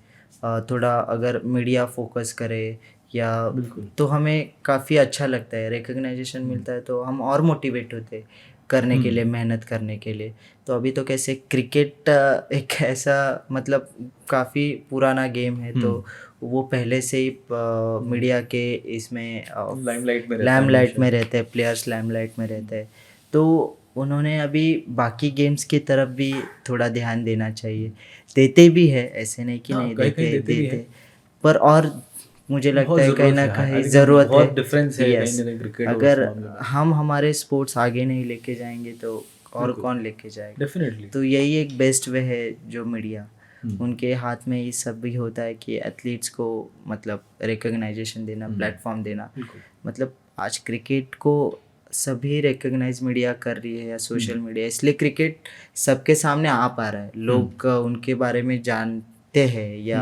थोड़ा अगर मीडिया फोकस करे या बिल्कुल। तो हमें काफ़ी अच्छा लगता है, रिकग्नाइजेशन मिलता है तो हम और मोटिवेट होते हैं करने के लिए, मेहनत करने के लिए। तो अभी तो कैसे क्रिकेट एक ऐसा मतलब काफ़ी पुराना गेम है, तो वो पहले से ही मीडिया के इसमें लाइमलाइट में रहता है लैमलाइट में हमेशा। रहते हैं, प्लेयर्स लैमलाइट में रहते हैं। तो उन्होंने अभी बाकी गेम्स की तरफ भी थोड़ा ध्यान देना चाहिए। देते भी है, ऐसे नहीं कि हाँ, नहीं कहीं-कहीं देते देते भी देते हैं। पर और मुझे बहुत लगता है कहीं ज़रूरत ना है। I कहीं think ज़रूरत है। बहुत डिफरेंस है Yes, कहीं ना कहीं क्रिकेट और इस अगर मामले में। हम हमारे स्पोर्ट्स आगे नहीं लेके जाएंगे तो और बिल्कुल। कौन लेके जाएगा। डेफिनेटली। तो यही एक बेस्ट वे है जो मीडिया, उनके हाथ में ये सब भी होता है कि एथलीट्स को मतलब रिकग्नाइजेशन देना, प्लेटफॉर्म देना। मतलब आज क्रिकेट को सभी रिकग्नाइज मीडिया कर रही है या सोशल मीडिया, इसलिए क्रिकेट सबके सामने आ पा रहा है। लोग उनके बारे में जानते हैं या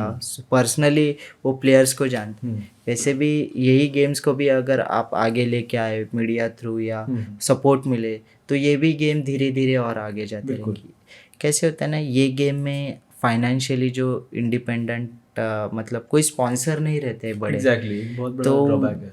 पर्सनली वो प्लेयर्स को जानते हैं। वैसे भी यही गेम्स को भी अगर आप आगे लेके आए मीडिया थ्रू या सपोर्ट मिले तो ये भी गेम धीरे धीरे और आगे जाते रहेंगी। कैसे होता है ना, ये गेम में फाइनेंशियली जो इंडिपेंडेंट मतलब कोई स्पॉन्सर नहीं रहते बड़े। एग्जैक्टली, बहुत बड़ा तो ड्रॉबैक है।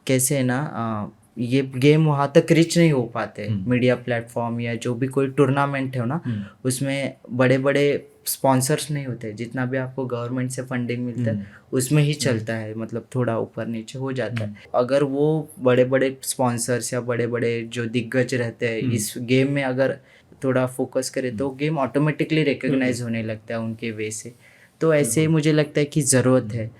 कैसे है ना, ये गेम वहाँ तक रिच नहीं हो पाते। मीडिया प्लेटफॉर्म या जो भी कोई टूर्नामेंट है ना, उसमें बड़े बड़े स्पॉन्सर्स नहीं होते। जितना भी आपको गवर्नमेंट से फंडिंग मिलता है उसमें ही चलता है, मतलब थोड़ा ऊपर नीचे हो जाता है। अगर वो बड़े बड़े स्पॉन्सर्स या बड़े बड़े जो दिग्गज रहते हैं इस गेम में अगर थोड़ा फोकस करे तो गेम ऑटोमेटिकली रिकग्नाइज होने लगता है उनके वे से। तो ऐसे मुझे लगता है कि ज़रूरत है,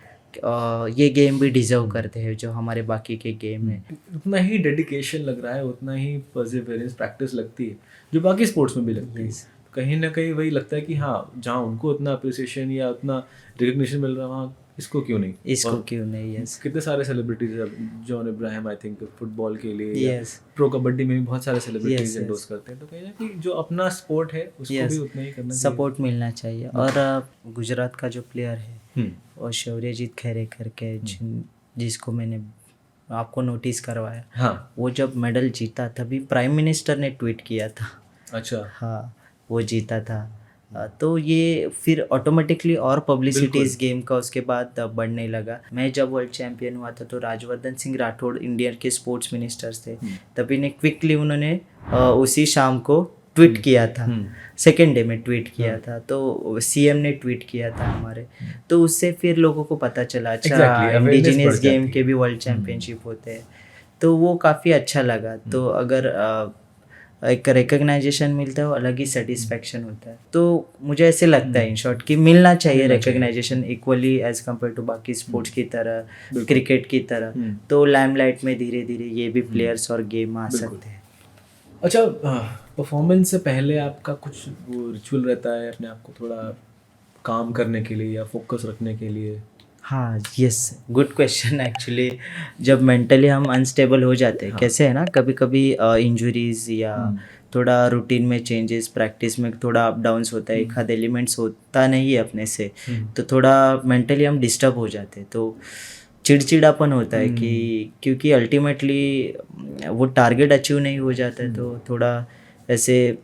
ये गेम भी डिजर्व करते हैं जो हमारे बाकी के गेम है। उतना ही डेडिकेशन लग रहा है, उतना ही परसिवरेंस, प्रैक्टिस लगती है जो बाकी स्पोर्ट्स में भी लगती है। कहीं ना कहीं वही लगता है कि हाँ, जहाँ उनको उतना अप्रिसिएशन या उतना रिकग्निशन मिल रहा है वहाँ इसको क्यों नहीं, इसको क्यों नहीं। यस, कितने सारे सेलिब्रिटीज हैं, John Ibrahim I think football के लिए, Yes. प्रो कबड्डी में भी बहुत सारे सेलिब्रिटीज Yes, एंडोर्स करते हैं। तो कहीं ना कहीं जो अपना स्पोर्ट है उसको भी उतना ही करना चाहिए। सपोर्ट मिलना चाहिए। और गुजरात का जो प्लेयर है और शौर्यजीत खैरे करके जिसको मैंने आपको नोटिस करवाया, हाँ, वो जब मेडल जीता तभी प्राइम मिनिस्टर ने ट्वीट किया था। अच्छा, हाँ, वो जीता था। तो ये फिर ऑटोमेटिकली और पब्लिसिटी इस गेम का उसके बाद बढ़ने लगा। मैं जब वर्ल्ड चैंपियन हुआ था तो राजवर्धन सिंह राठौड़ इंडिया के स्पोर्ट्स मिनिस्टर्स थे, तभी ने क्विकली उन्होंने उसी शाम को ट्वीट किया था, सेकेंड डे में ट्वीट किया था। तो सीएम ने ट्वीट किया था हमारे, तो उससे फिर लोगों को पता चला अच्छा Exactly, awareness इंडिजिनियस बढ़ गेम जाती के भी वर्ल्ड चैंपियनशिप होते हैं। तो वो काफ़ी अच्छा लगा। तो अगर एक रिकग्नाइजेशन मिलता है वो अलग ही सेटिस्फेक्शन होता है। तो मुझे ऐसे लगता है इन शॉर्ट कि मिलना चाहिए recognition equally as compared to बाकी स्पोर्ट्स की तरह, क्रिकेट की तरह। तो लाइमलाइट में धीरे धीरे ये भी प्लेयर्स और गेम आ सकते हैं। अच्छा, परफॉर्मेंस से पहले आपका कुछ वो रिचुअल रहता है अपने आप को थोड़ा काम करने के लिए या फोकस रखने के लिए? हाँ, यस, गुड क्वेश्चन। एक्चुअली जब मेंटली हम अनस्टेबल हो जाते हैं, कैसे है ना, कभी कभी इंजरीज या थोड़ा रूटीन में चेंजेस, प्रैक्टिस में थोड़ा अप डाउन्स होता है, एक आध एलिमेंट्स होता नहीं है अपने से, तो थोड़ा मेंटली हम डिस्टर्ब हो जाते हैं। तो चिड़चिड़ापन होता है कि क्योंकि अल्टीमेटली वो टारगेट अचीव नहीं हो जाता है, तो थोड़ा ऐसे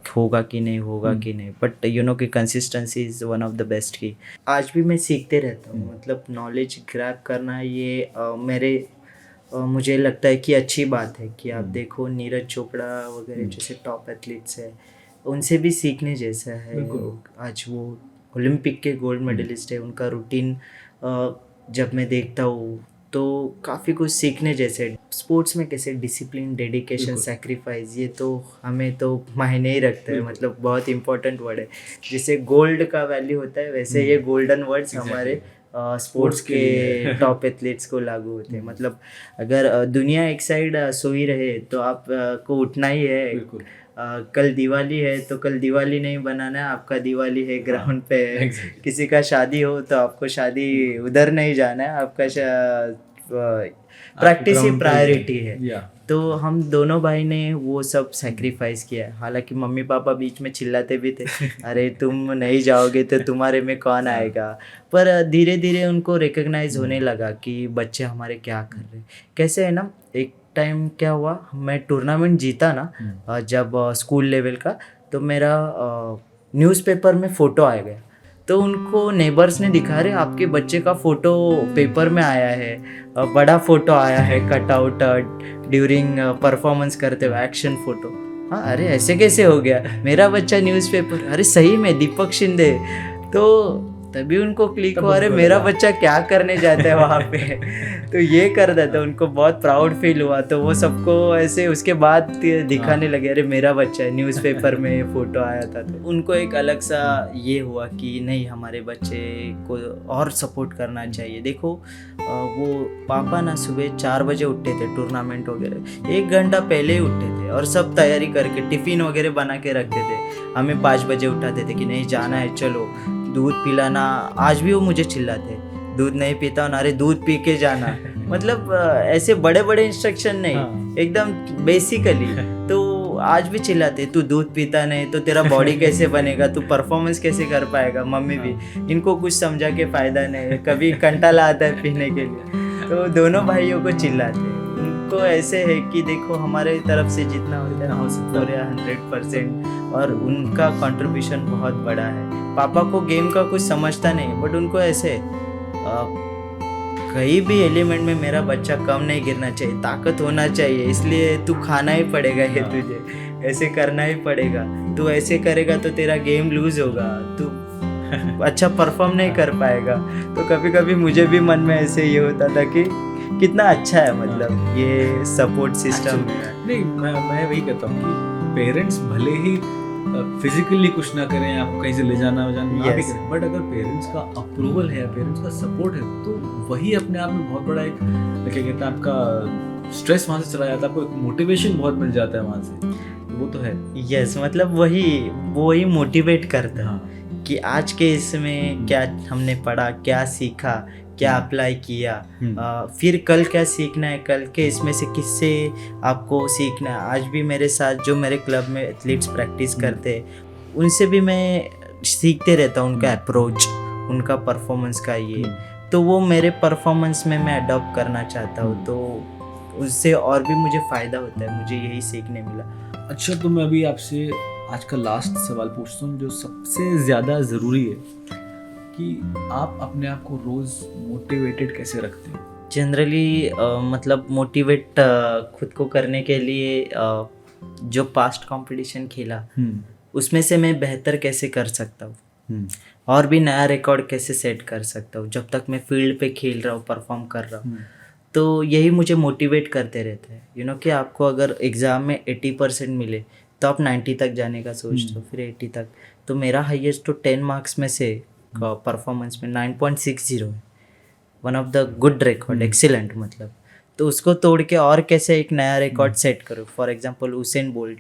होगा कि नहीं होगा कि नहीं। बट यू नो कि consistency is one of the best की। आज भी मैं सीखते रहता हूँ, मतलब नॉलेज ग्रैब करना ये मुझे लगता है कि अच्छी बात है कि आप देखो नीरज चोपड़ा वगैरह जैसे टॉप एथलीट्स है, उनसे भी सीखने जैसा है। आज वो ओलंपिक के गोल्ड मेडलिस्ट है, उनका रूटीन जब मैं देखता हूँ तो काफ़ी कुछ सीखने जैसे। स्पोर्ट्स में कैसे डिसिप्लिन, डेडिकेशन, सैक्रिफाइस, ये तो हमें तो मायने ही रखता है, मतलब बहुत इंपॉर्टेंट वर्ड है। जैसे गोल्ड का वैल्यू होता है वैसे ये गोल्डन वर्ड्स हमारे स्पोर्ट्स के टॉप एथलीट्स को लागू होते हैं। मतलब अगर दुनिया एक साइड सोई रहे तो आप को उठना ही है, कल दिवाली है तो कल दिवाली नहीं बनाना है, आपका दिवाली है ग्राउंड पे है। Exactly. किसी का शादी हो तो आपको शादी उधर नहीं जाना है, आपका प्रैक्टिस ही ground पे प्रायोरिटी है। Yeah. तो हम दोनों भाई ने वो सब सेक्रीफाइस किया है। हालांकि मम्मी पापा बीच में चिल्लाते भी थे, अरे तुम नहीं जाओगे तो तुम्हारे में कौन आएगा, पर धीरे धीरे उनको रिकग्नाइज होने लगा कि बच्चे हमारे क्या कर रहे हैं। कैसे है ना, एक टाइम क्या हुआ, मैं टूर्नामेंट जीता ना जब स्कूल लेवल का, तो मेरा न्यूज़पेपर में फ़ोटो आ गया। तो उनको नेबर्स ने दिखा रहे आपके बच्चे का फ़ोटो पेपर में आया है, बड़ा फ़ोटो आया है कटआउट ड्यूरिंग परफॉर्मेंस करते हुए एक्शन फ़ोटो। हाँ, अरे ऐसे कैसे हो गया, मेरा बच्चा न्यूज़पेपर, अरे सही में दीपक शिंदे। तो तभी उनको क्लिक हुआ, अरे मेरा बच्चा क्या करने जाता है वहाँ पे। तो ये कर देता, उनको बहुत प्राउड फील हुआ। तो वो सबको ऐसे उसके बाद दिखाने लगे, अरे मेरा बच्चा है, न्यूज़पेपर में फ़ोटो आया था। तो उनको एक अलग सा ये हुआ कि नहीं, हमारे बच्चे को और सपोर्ट करना चाहिए। देखो वो पापा ना सुबह 4 बजे उठते थे, टूर्नामेंट वगैरह 1 घंटा पहले ही उठते थे और सब तैयारी करके टिफ़िन वगैरह बना के रखते थे। हमें 5 बजे उठाते थे कि नहीं जाना है, चलो दूध पिलाना। आज भी वो मुझे चिल्लाते, दूध नहीं पीता हूँ, अरे दूध पी के जाना। मतलब ऐसे बड़े बड़े इंस्ट्रक्शन नहीं, एकदम बेसिकली। तो आज भी चिल्लाते, तू दूध पीता नहीं तो तेरा बॉडी कैसे बनेगा, तू परफॉर्मेंस कैसे कर पाएगा। मम्मी भी, इनको कुछ समझा के फ़ायदा नहीं, कभी कंटाला आता है पीने के लिए। तो दोनों भाइयों को चिल्लाते। उनको ऐसे है कि देखो हमारे तरफ से जितना होता है ना, पूरे 100%, और उनका कंट्रीब्यूशन बहुत बड़ा है। पापा को गेम का कुछ समझता नहीं, बट उनको ऐसे कहीं भी एलिमेंट में मेरा बच्चा कम नहीं गिरना चाहिए, ताकत होना चाहिए, इसलिए तू खाना ही पड़ेगा, ये तुझे ऐसे करना ही पड़ेगा, तू ऐसे करेगा तो तेरा गेम लूज होगा, तू अच्छा परफॉर्म नहीं कर पाएगा। तो कभी कभी मुझे भी मन में ऐसे ये होता था कि कितना अच्छा है, मतलब ये सपोर्ट सिस्टम। नहीं, मैं वही कहता हूँ कि पेरेंट्स भले ही फिजिकली कुछ ना करें, आपको कहीं से ले जाना हो जाना ना भी करें, बट अगर पेरेंट्स का अप्रूवल है, पेरेंट्स का सपोर्ट है, तो वही अपने आप में बहुत बड़ा एक क्या कहते हैं, आपका स्ट्रेस वहाँ से चला जाता है, आपको एक मोटिवेशन बहुत मिल जाता है वहाँ से। वो तो है। यस, मतलब वही मोटिवेट करता है कि आज के इसमें क्या हमने पढ़ा, क्या सीखा, क्या अप्लाई किया, फिर कल क्या सीखना है, कल के इसमें से किससे आपको सीखना है। आज भी मेरे साथ जो मेरे क्लब में एथलीट्स प्रैक्टिस करते हैं, उनसे भी मैं सीखते रहता हूँ, उनका अप्रोच, उनका परफॉर्मेंस का ये। तो वो मेरे परफॉर्मेंस में मैं अडॉप्ट करना चाहता हूँ, तो उससे और भी मुझे फ़ायदा होता है, मुझे यही सीखने मिला। अच्छा, तो मैं अभी आपसे आज का लास्ट सवाल पूछता हूँ, जो सबसे ज़्यादा ज़रूरी है कि आप अपने आप को रोज़ मोटिवेटेड कैसे रखते हो? जनरली मतलब मोटिवेट खुद को करने के लिए जो पास्ट कंपटीशन खेला उसमें से मैं बेहतर कैसे कर सकता हूँ, और भी नया रिकॉर्ड कैसे सेट कर सकता हूँ जब तक मैं फील्ड पे खेल रहा हूँ, परफॉर्म कर रहा हूँ। तो यही मुझे मोटिवेट करते रहते हैं, कि आपको अगर एग्ज़ाम में 80% मिले तो आप 90 तक जाने का सोचते हो, फिर 80 तक। तो मेरा हाईएस्ट तो 10 मार्क्स में से परफॉर्मेंस में 9.60 है, one of the good record, excellent मतलब। तो उसको तोड़ के और कैसे एक नया रिकॉर्ड सेट करो। फॉर एग्जांपल उसेन बोल्ट,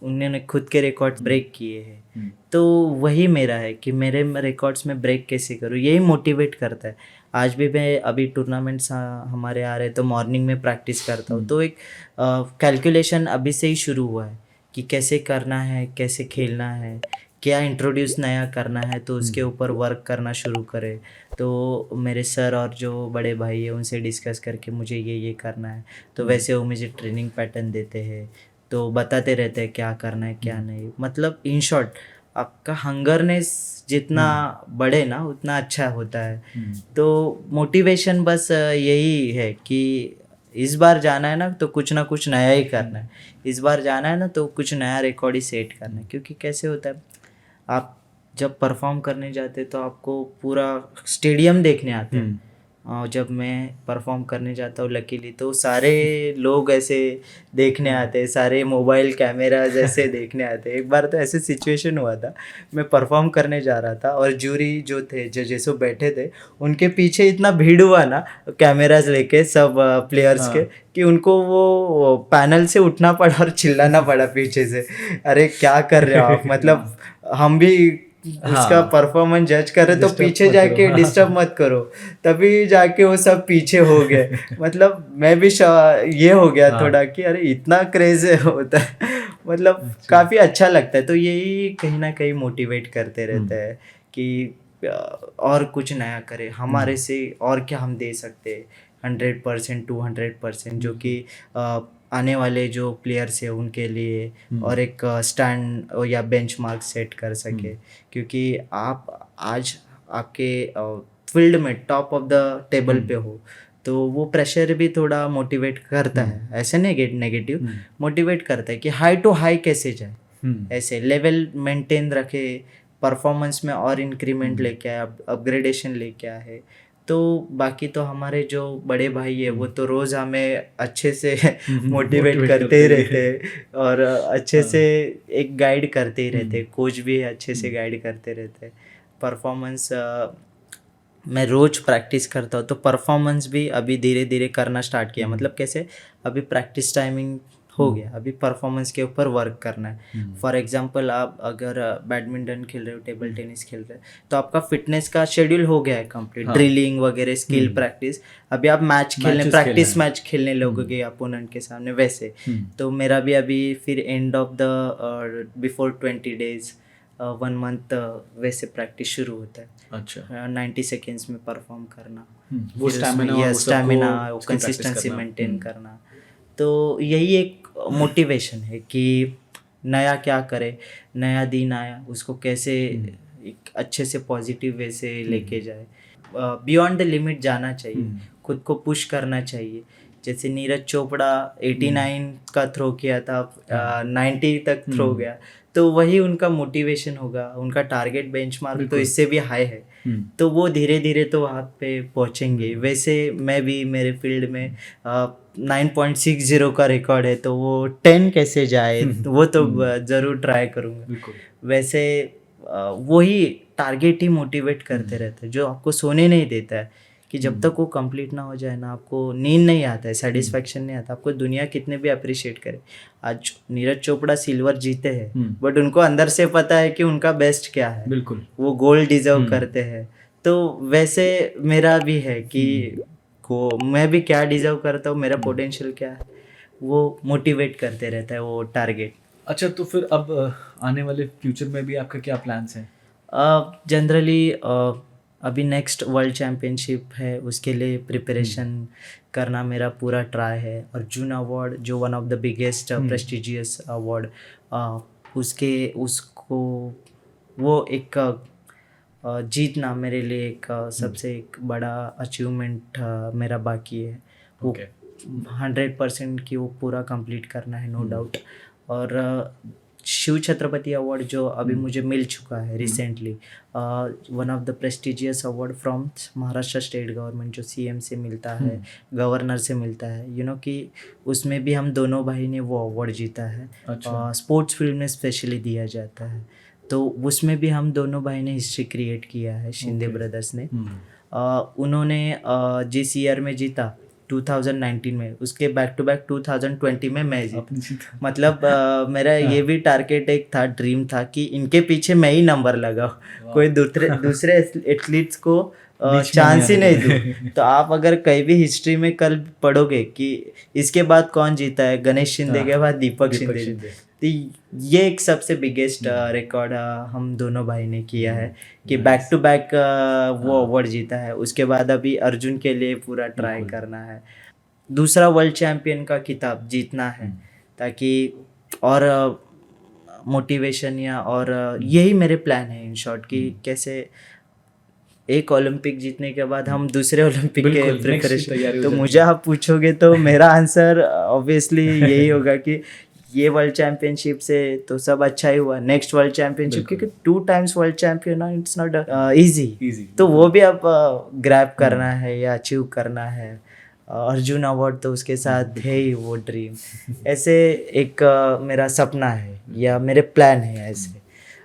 उन्होंने खुद के रिकॉर्ड ब्रेक किए हैं, तो वही मेरा है कि मेरे रिकॉर्ड्स में ब्रेक कैसे करूँ, यही मोटिवेट करता है। आज भी मैं अभी टूर्नामेंट्स हमारे आ रहे हैं तो मॉर्निंग में प्रैक्टिस करता हूँ, तो एक कैलकुलेशन अभी से ही शुरू हुआ है कि कैसे करना है, कैसे खेलना है, क्या इंट्रोड्यूस नया करना है, तो उसके ऊपर वर्क करना शुरू करें। तो मेरे सर और जो बड़े भाई है उनसे डिस्कस करके मुझे ये करना है, तो वैसे वो मुझे ट्रेनिंग पैटर्न देते हैं, तो बताते रहते हैं क्या करना है क्या नहीं। मतलब इन शॉर्ट आपका हंगरनेस जितना बढ़े ना उतना अच्छा होता है। तो मोटिवेशन बस यही है कि इस बार जाना है ना तो कुछ ना कुछ नया ही करना है, इस बार जाना है ना तो कुछ नया रिकॉर्ड ही सेट करना है। क्योंकि कैसे होता है, आप जब परफॉर्म करने जाते तो आपको पूरा स्टेडियम देखने आते हैं, जब मैं परफॉर्म करने जाता हूँ लकीली, तो सारे लोग ऐसे देखने आते हैं, सारे मोबाइल कैमराज ऐसे देखने आते हैं। एक बार तो ऐसे सिचुएशन हुआ था, मैं परफॉर्म करने जा रहा था और जूरी जो थे, जजेस वो बैठे थे, उनके पीछे इतना भीड़ हुआ ना कैमराज लेके सब प्लेयर्स के, कि उनको वो पैनल से उठना पड़ा और चिल्लाना पड़ा पीछे से, अरे क्या कर रहे हो आप, मतलब हम भी उसका परफॉर्मेंस जज कर रहे तो पीछे जाके डिस्टर्ब मत करो। तभी जाके वो सब पीछे हो गए। मतलब मैं भी ये हो गया थोड़ा कि अरे इतना क्रेज होता है। मतलब काफ़ी अच्छा लगता है। तो यही कहीं ना कहीं मोटिवेट करते रहते हैं कि और कुछ नया करें, हमारे से और क्या हम दे सकते हैं 100% 200%, जो कि आने वाले जो प्लेयर्स है उनके लिए और एक स्टैंड या बेंचमार्क सेट कर सके। क्योंकि आप आज आपके फील्ड में टॉप ऑफ द टेबल पे हो, तो वो प्रेशर भी थोड़ा मोटिवेट करता है। ऐसे नेगेटिव मोटिवेट करता है कि हाई टू हाई कैसे जाए, ऐसे लेवल मेंटेन रखे, परफॉर्मेंस में और इंक्रीमेंट लेके आए, अपग्रेडेशन लेके आए। तो बाकी तो हमारे जो बड़े भाई है वो तो रोज़ हमें अच्छे से मोटिवेट करते ही रहते और अच्छे से एक गाइड करते ही रहते। कोच भी अच्छे से गाइड करते रहते। परफॉर्मेंस मैं रोज़ प्रैक्टिस करता हूँ, तो परफॉर्मेंस भी अभी धीरे धीरे करना स्टार्ट किया। मतलब कैसे, अभी प्रैक्टिस टाइमिंग हो गया, अभी परफॉर्मेंस के ऊपर वर्क करना है। फॉर एग्जांपल आप अगर बैडमिंटन खेल रहे हो, टेबल टेनिस खेल रहे हो, तो आपका फिटनेस का शेड्यूल हो गया है कंप्लीट, ड्रिलिंग वगैरह, स्किल प्रैक्टिस। अभी आप प्रैक्टिस मैच खेलने लगोगे अपोनेंट के सामने, वैसे। तो मेरा भी अभी फिर end of the before 20 days 1 month वैसे प्रैक्टिस शुरू होता है। अच्छा, 90 सेकेंड्स में परफॉर्म करना, वो स्टैमिना, कंसिस्टेंसी मेंटेन करना। तो यही एक मोटिवेशन है कि नया क्या करे, नया दिन आया उसको कैसे एक अच्छे से पॉजिटिव वे से लेके जाए, बियॉन्ड द लिमिट जाना चाहिए, खुद को पुश करना चाहिए। जैसे नीरज चोपड़ा 89 का थ्रो किया था, 90 तक थ्रो गया, तो वही उनका मोटिवेशन होगा। उनका टारगेट बेंचमार्क तो इससे भी हाई है, तो वो धीरे धीरे तो वहाँ पे पहुँचेंगे। वैसे मैं भी मेरे फील्ड में 9.60 का रिकॉर्ड है, तो वो 10 कैसे जाए वो तो ज़रूर ट्राई करूँगा। वैसे वही टारगेट ही मोटिवेट करते रहते हैं, जो आपको सोने नहीं देता है। कि जब तक वो कंप्लीट ना हो जाए ना, आपको नींद नहीं आता है, सेटिस्फैक्शन नहीं आता। आपको दुनिया कितने भी अप्रिशिएट करे। आज नीरज चोपड़ा सिल्वर जीते हैं, बट उनको अंदर से पता है कि उनका बेस्ट क्या है, बिल्कुल वो गोल्ड डिजर्व करते हैं। तो वैसे मेरा भी है कि मैं भी क्या डिजर्व करता हूँ, मेरा पोटेंशियल क्या है, वो मोटिवेट करते रहता है वो टारगेट। अच्छा, तो फिर अब आने वाले फ्यूचर में भी आपका क्या प्लान्स हैं? जनरली अभी नेक्स्ट वर्ल्ड चैम्पियनशिप है, उसके लिए प्रिपरेशन करना मेरा पूरा ट्राई है। अर्जुन अवार्ड जो one of the biggest prestigious award, उसको वो एक जीतना मेरे लिए एक सबसे एक बड़ा अचीवमेंट मेरा बाकी है। वो 100% की वो पूरा कंप्लीट करना है, नो डाउट। और शिव छत्रपति अवार्ड जो अभी मुझे मिल चुका है recently, one of the prestigious award from Maharashtra state government, जो सीएम से मिलता है, गवर्नर से मिलता है, कि उसमें भी हम दोनों भाई ने वो अवार्ड जीता है। स्पोर्ट्स फील्ड में स्पेशली दिया जाता है, तो उसमें भी हम दोनों भाई ने हिस्ट्री क्रिएट किया है, शिंदे ब्रदर्स ने। उन्होंने जिस ईयर में जीता 2019 में, उसके बैक टू बैक 2020 में मैं जीता। मतलब मेरा ये भी टारगेट एक था, ड्रीम था कि इनके पीछे मैं ही नंबर लगाऊं, कोई दूसरे एथलीट्स को चांस ही नहीं दूं। तो आप अगर कहीं भी हिस्ट्री में कल पढ़ोगे कि इसके बाद कौन जीता है, गणेश शिंदे के बाद दीपक शिंदे। तो ये एक सबसे बिगेस्ट रिकॉर्ड हम दोनों भाई ने किया है कि बैक टू बैक वो अवार्ड जीता है। उसके बाद अभी अर्जुन के लिए पूरा ट्राई करना है, दूसरा वर्ल्ड चैम्पियन का खिताब जीतना है, ताकि और मोटिवेशन या और यही मेरे प्लान है इन शॉर्ट कि कैसे एक ओलंपिक जीतने के बाद हम दूसरे ओलंपिक के प्रिपरेशन। तो मुझे आप पूछोगे तो मेरा आंसर ऑब्वियसली यही होगा कि ये वर्ल्ड चैंपियनशिप से तो सब अच्छा ही हुआ, नेक्स्ट वर्ल्ड चैंपियनशिप, बिल्कुल। क्योंकि 2 टाइम्स वर्ल्ड चैंपियन ना, इट्स नॉट इजी। Easy। तो वो भी अब ग्रैब करना है या अचीव करना है। अर्जुन अवार्ड तो उसके साथ है ही वो ड्रीम। ऐसे एक मेरा सपना है या मेरे प्लान है ऐसे।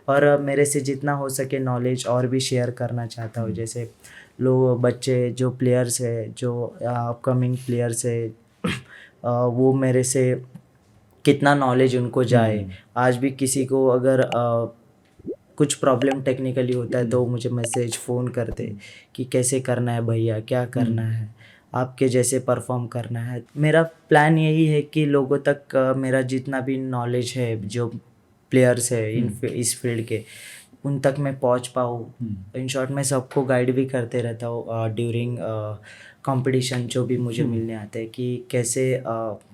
और मेरे से जितना हो सके नॉलेज और भी शेयर करना चाहता हूँ। जैसे लोग बच्चे जो प्लेयर्स है, जो अपकमिंग प्लेयर्स है, वो मेरे से कितना नॉलेज उनको जाए। आज भी किसी को अगर कुछ प्रॉब्लम टेक्निकली होता है तो मुझे मैसेज फ़ोन करते कि कैसे करना है भैया, क्या करना है, आपके जैसे परफॉर्म करना है। मेरा प्लान यही है कि लोगों तक मेरा जितना भी नॉलेज है, जो प्लेयर्स है इस फील्ड के, उन तक मैं पहुंच पाऊँ। इन शॉर्ट मैं सबको गाइड भी करते रहता हूँ ड्यूरिंग कंपटीशन, जो भी मुझे मिलने आते हैं कि कैसे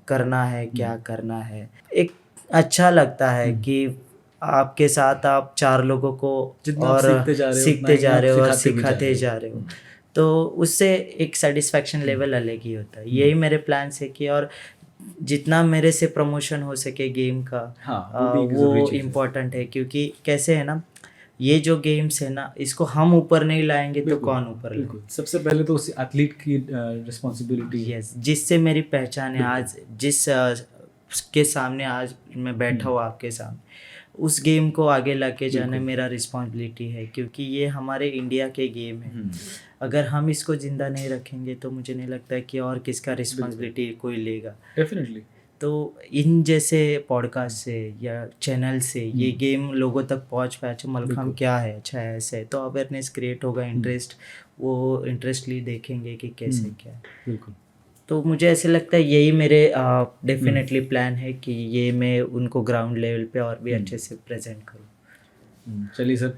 करना है, क्या करना है। एक अच्छा लगता है कि आपके साथ आप 4 लोगों को जितना आप और सीखते जा रहे हो, सीखते जा रहे हो और उतना ही आप सिखाते भी जा सिखाते रहे हो। जा रहे हो, तो उससे एक सेटिस्फैक्शन लेवल अलग ही होता है। यही मेरे प्लान्स है कि और जितना मेरे से प्रमोशन हो सके गेम का, हाँ, वो भी एक ज़रूरी वो चीज़ है। इम्पोर्टेंट है। क्योंकि कैसे है ना, ये जो गेम्स है ना, इसको हम ऊपर नहीं लाएंगे तो बिल्कुल, कौन ऊपर बिल्कुल। सबसे पहले तो उस एथलीट की रिस्पॉन्सिबिलिटी है। यस, जिससे मेरी पहचान है आज, जिस के सामने आज मैं बैठा हूँ आपके सामने, उस गेम को आगे लाके जाना बिल्कुल। मेरा रिस्पॉन्सिबिलिटी है। क्योंकि ये हमारे इंडिया के गेम है। अगर हम इसको ज़िंदा नहीं रखेंगे तो मुझे नहीं लगता है कि और किसका रिस्पॉन्सिबिलिटी कोई लेगा। डेफिनेटली। तो इन जैसे पॉडकास्ट से या चैनल से ये गेम लोगों तक पहुंच पाए, अच्छा मलखम क्या है, अच्छा है, ऐसे है, तो अवेयरनेस क्रिएट होगा, इंटरेस्ट, वो इंटरेस्टली देखेंगे कि कैसे क्या है। बिल्कुल। तो मुझे ऐसे लगता है यही मेरे डेफिनेटली प्लान है कि ये मैं उनको ग्राउंड लेवल पे और भी अच्छे से प्रेजेंट करूँ। चलिए सर,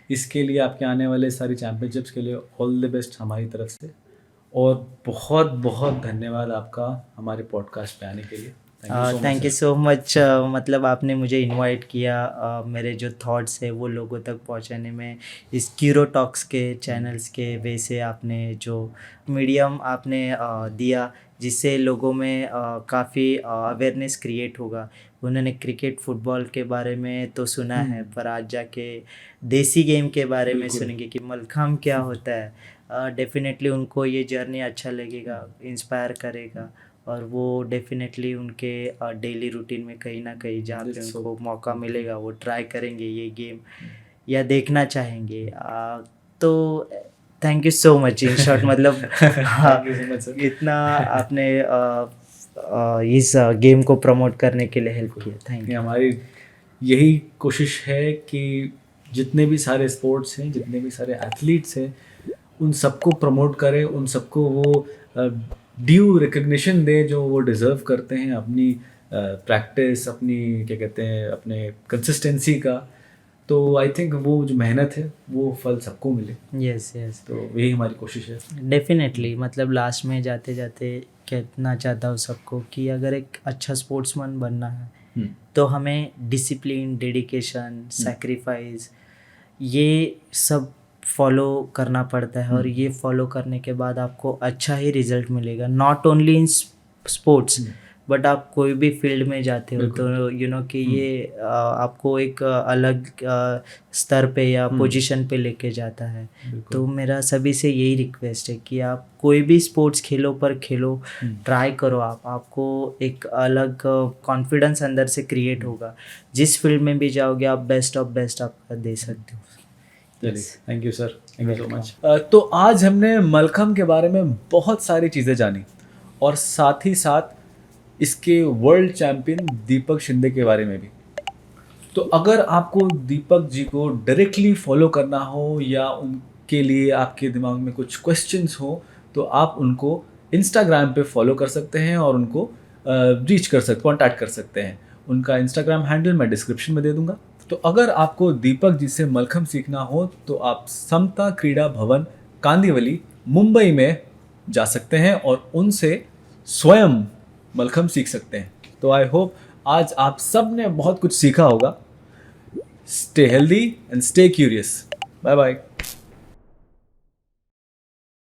इसके लिए आपके आने वाले सारी चैम्पियनशिप्स के लिए ऑल द बेस्ट हमारी तरफ से, और बहुत बहुत धन्यवाद आपका हमारे पॉडकास्ट पे आने के लिए। Thank you so much. मतलब आपने मुझे इनवाइट किया, मेरे जो थॉट्स है वो लोगों तक पहुंचाने में, इस क्यूरो टॉक्स के चैनल्स के वे से आपने जो मीडियम आपने दिया, जिससे लोगों में काफ़ी अवेयरनेस क्रिएट होगा। उन्होंने क्रिकेट फुटबॉल के बारे में तो सुना है, पर आज जाके देसी गेम के बारे में सुनेंगे कि मलखम क्या होता है। डेफिनेटली उनको ये जर्नी अच्छा लगेगा, इंस्पायर करेगा, और वो डेफिनेटली उनके डेली रूटीन में कहीं ना कहीं जहाँ पे उनको मौका मिलेगा वो ट्राई करेंगे ये गेम या देखना चाहेंगे। तो thank you so much. In short मतलब इतना आपने इस गेम को प्रमोट करने के लिए हेल्प किया, थैंक यू। हमारी यही कोशिश है कि जितने भी सारे स्पोर्ट्स हैं, जितने भी सारे एथलीट्स हैं, उन सबको प्रमोट करें, उन सबको वो ड्यू रिकग्निशन दें जो वो डिज़र्व करते हैं, अपनी प्रैक्टिस, अपनी क्या कहते हैं, अपने कंसिस्टेंसी का। तो आई थिंक वो जो मेहनत है वो फल सबको मिले। यस यस, तो यही हमारी कोशिश है। डेफिनेटली। मतलब लास्ट में जाते जाते कहना चाहता हूँ सबको कि अगर एक अच्छा स्पोर्ट्समैन बनना है तो हमें डिसिप्लिन, डेडिकेशन, सैक्रिफाइस, ये सब फॉलो करना पड़ता है। और ये फॉलो करने के बाद आपको अच्छा ही रिजल्ट मिलेगा, not only in sports but आप कोई भी फील्ड में जाते हो तो यू नो कि ये आपको एक अलग स्तर पे या पोजीशन पे लेके जाता है। तो मेरा सभी से यही रिक्वेस्ट है कि आप कोई भी स्पोर्ट्स खेलो, पर खेलो, ट्राई करो। आपको एक अलग कॉन्फिडेंस अंदर से क्रिएट होगा। जिस फील्ड में भी जाओगे आप बेस्ट ऑफ बेस्ट आप दे सकते हो। चलिए, thank you sir, thank you so much. तो आज हमने मलखम के बारे में बहुत सारी चीज़ें जानी, और साथ ही साथ इसके वर्ल्ड चैम्पियन दीपक शिंदे के बारे में भी। तो अगर आपको दीपक जी को डायरेक्टली फॉलो करना हो या उनके लिए आपके दिमाग में कुछ क्वेश्चंस हो, तो आप उनको इंस्टाग्राम पे फॉलो कर सकते हैं और उनको रीच कर सकते, कॉन्टैक्ट कर सकते हैं। उनका इंस्टाग्राम हैंडल मैं डिस्क्रिप्शन में दे दूंगा। तो अगर आपको दीपक जी से मलखम सीखना हो तो आप समता क्रीड़ा भवन कांदिवली मुंबई में जा सकते हैं और उनसे स्वयं मलखम सीख सकते हैं। तो आई होप आज आप सब ने बहुत कुछ सीखा होगा। Stay healthy and stay curious. Bye bye.